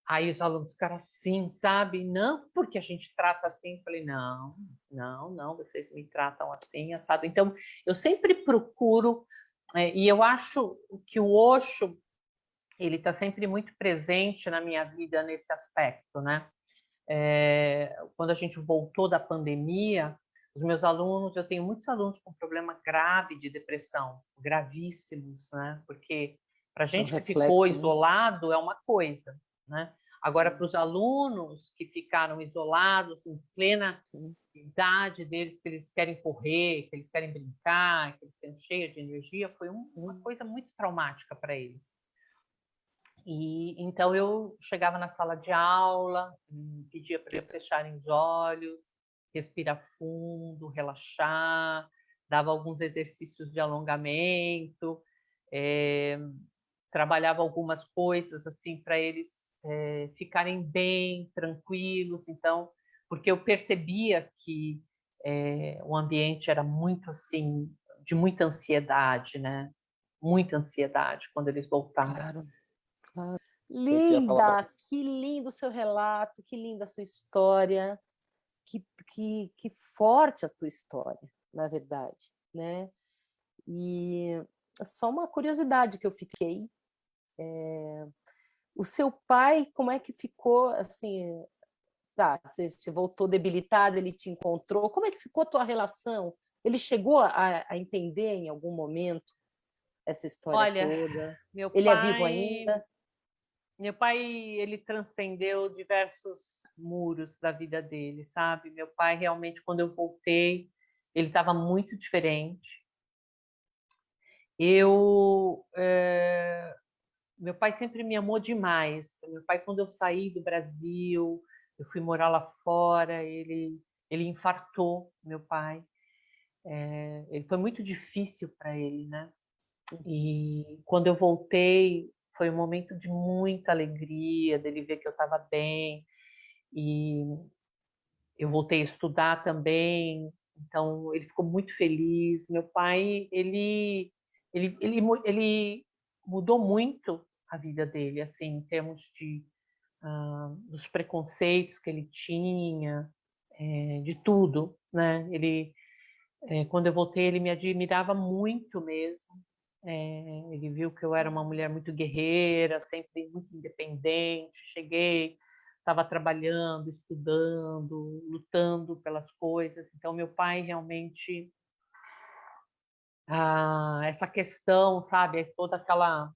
Aí os alunos ficaram assim, sabe? Não, porque a gente trata assim. Eu falei, não, não, não, vocês me tratam assim, assado. Então, eu sempre procuro, e eu acho que o Osho, ele está sempre muito presente na minha vida nesse aspecto, né? Quando a gente voltou da pandemia, os meus alunos, eu tenho muitos alunos com problema grave de depressão, gravíssimos, né? Porque para a É um gente que ficou reflexo, né? isolado é uma coisa, né? Agora, para os alunos que ficaram isolados em plena idade deles, que eles querem correr, que eles querem brincar, que eles estão cheios de energia, foi uma coisa muito traumática para eles. E então eu chegava na sala de aula, pedia para eles fecharem os olhos, respirar fundo, relaxar, dava alguns exercícios de alongamento, trabalhava algumas coisas assim para eles ficarem bem, tranquilos. Então, porque eu percebia que o ambiente era muito assim, de muita ansiedade, né? Muita ansiedade quando eles voltaram. Claro, claro. Sei que ia falar Linda, que lindo o seu relato, que linda a sua história, que forte a tua história, na verdade, né? E só uma curiosidade que eu fiquei, o seu pai, como é que ficou, assim, tá, você voltou debilitada, ele te encontrou, como é que ficou a tua relação? Ele chegou a entender em algum momento essa história Olha, toda? meu Ele é vivo pai, ainda? meu pai, ele transcendeu diversos muros da vida dele, sabe? Meu pai realmente, quando eu voltei, ele estava muito diferente. Meu pai sempre me amou demais. Meu pai, quando eu saí do Brasil, eu fui morar lá fora, ele infartou, meu pai. Ele foi muito difícil para ele, né? E quando eu voltei, foi um momento de muita alegria, dele ver que eu estava bem. E eu voltei a estudar também, então ele ficou muito feliz. Meu pai, ele mudou muito a vida dele, assim, em termos dos preconceitos que ele tinha, de tudo, né? Quando eu voltei, ele me admirava muito mesmo. Ele viu que eu era uma mulher muito guerreira, sempre muito independente. Cheguei, estava trabalhando, estudando, lutando pelas coisas. Então, meu pai realmente, essa questão, sabe, toda aquela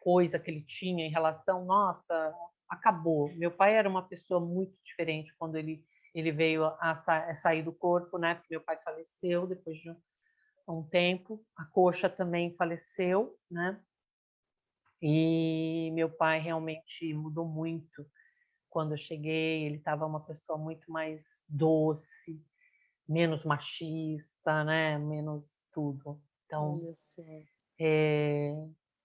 coisa que ele tinha em relação, nossa, acabou. Meu pai era uma pessoa muito diferente quando ele veio a sair do corpo, né? Porque meu pai faleceu depois de um tempo. A Coxa também faleceu, né? E meu pai realmente mudou muito quando eu cheguei. Ele estava uma pessoa muito mais doce, menos machista, né? Menos tudo. Então, Olha só.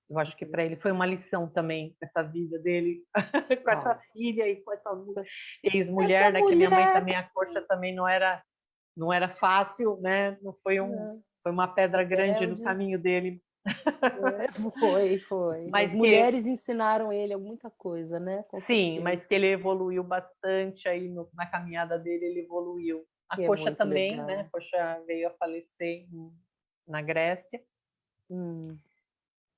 eu acho que para ele foi uma lição também, essa vida dele, com essa filha e com essa Essa ex-mulher, né? Que minha mãe mulher. também, a Coxa também não era fácil, né? Não foi foi uma pedra grande no Rebelde. caminho dele. Foi. As Mas que mulheres ensinaram ele muita coisa, né? Com sim, certeza. mas que ele evoluiu bastante aí na caminhada dele, ele evoluiu. A E é Coxa muito também, né? A legal. Coxa veio a falecer na Grécia Hum.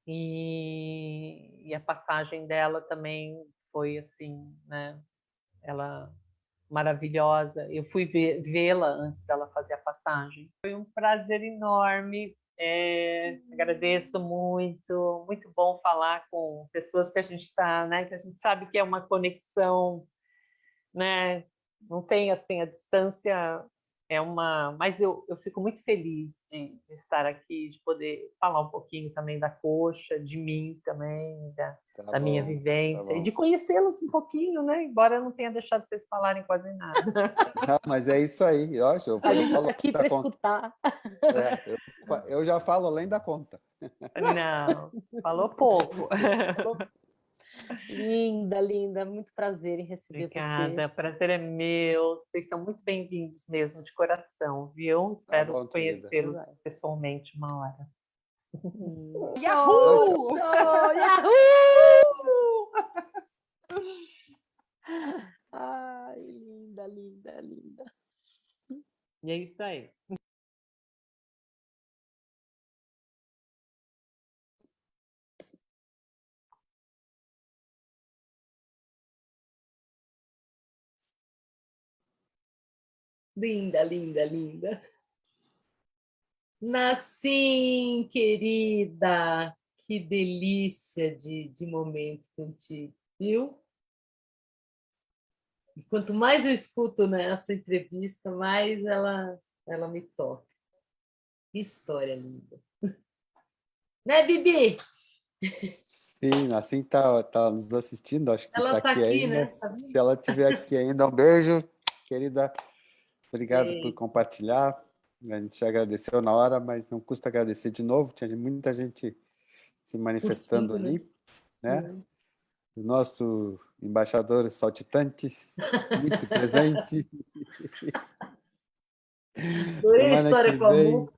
e a passagem dela também foi assim, né? Ela maravilhosa. Eu fui vê-la antes dela fazer a passagem. Foi um prazer enorme. Agradeço muito, muito bom falar com pessoas que a gente está, né? Que a gente sabe que é uma conexão, né? Não tem assim a distância Mas eu fico muito feliz de estar aqui, de poder falar um pouquinho também da coxa, de mim também, Tá da minha bom, tá vivência, e de bom. conhecê-los um pouquinho, né? Embora eu não tenha deixado vocês falarem quase nada. Ah, mas é isso aí, eu acho, A eu gente falo está além aqui da para conta. escutar. Eu já falo além da conta. Não, falou pouco. Falou. Linda, linda, muito prazer em receber você. Obrigada, prazer é meu. Vocês são muito bem-vindos mesmo, de coração, viu? Tá Espero bom, querida. conhecê-los pessoalmente uma hora. Show, Yahoo! show, Yahoo! Ai, linda, linda, linda. E é isso aí. Linda, linda, linda. Nassim, querida, que delícia de momento contigo, viu? E quanto mais eu escuto, né, a sua entrevista, mais ela me toca. Que história linda. Né, Bibi? Sim, assim tá nos assistindo, acho que Ela está está aqui aqui, ainda. né? Tá Se vendo? ela estiver aqui ainda, um beijo, querida. Obrigado por Beijo. compartilhar. A gente já agradeceu na hora, mas não custa agradecer de novo. Tinha muita gente se manifestando Curtindo, né? ali, né? O nosso embaixador saltitante, muito presente. Adorei a Semana que história com a vem, Muca.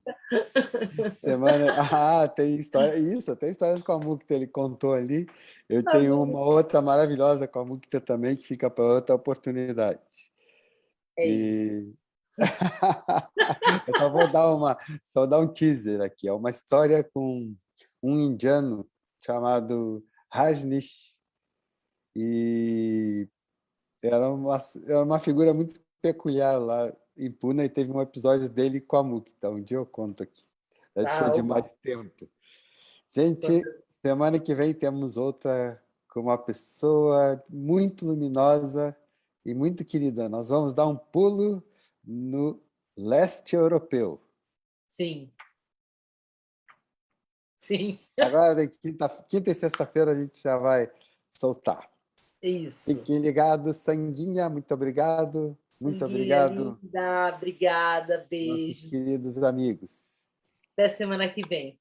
tem história, isso, tem histórias com a Mukta, ele contou ali. Eu Tá tenho bom. uma outra maravilhosa com a Mukta também, que fica para outra oportunidade. É isso. E eu só dar um teaser aqui. É uma história com um indiano chamado Rajneesh, e era uma figura muito peculiar lá em Pune, e teve um episódio dele com a Mukta. Um dia eu conto aqui. Deve precisar Tá, de oba. mais tempo. Gente, semana que vem temos outra com uma pessoa muito luminosa e muito querida. Nós vamos dar um pulo no leste europeu. Sim, sim. Agora, quinta e sexta-feira, a gente já vai soltar. Isso. Fiquem ligados, Sanguinha, muito obrigado. Muito Sanguinha obrigado, linda, obrigada, nossos beijos. queridos amigos. Até semana que vem.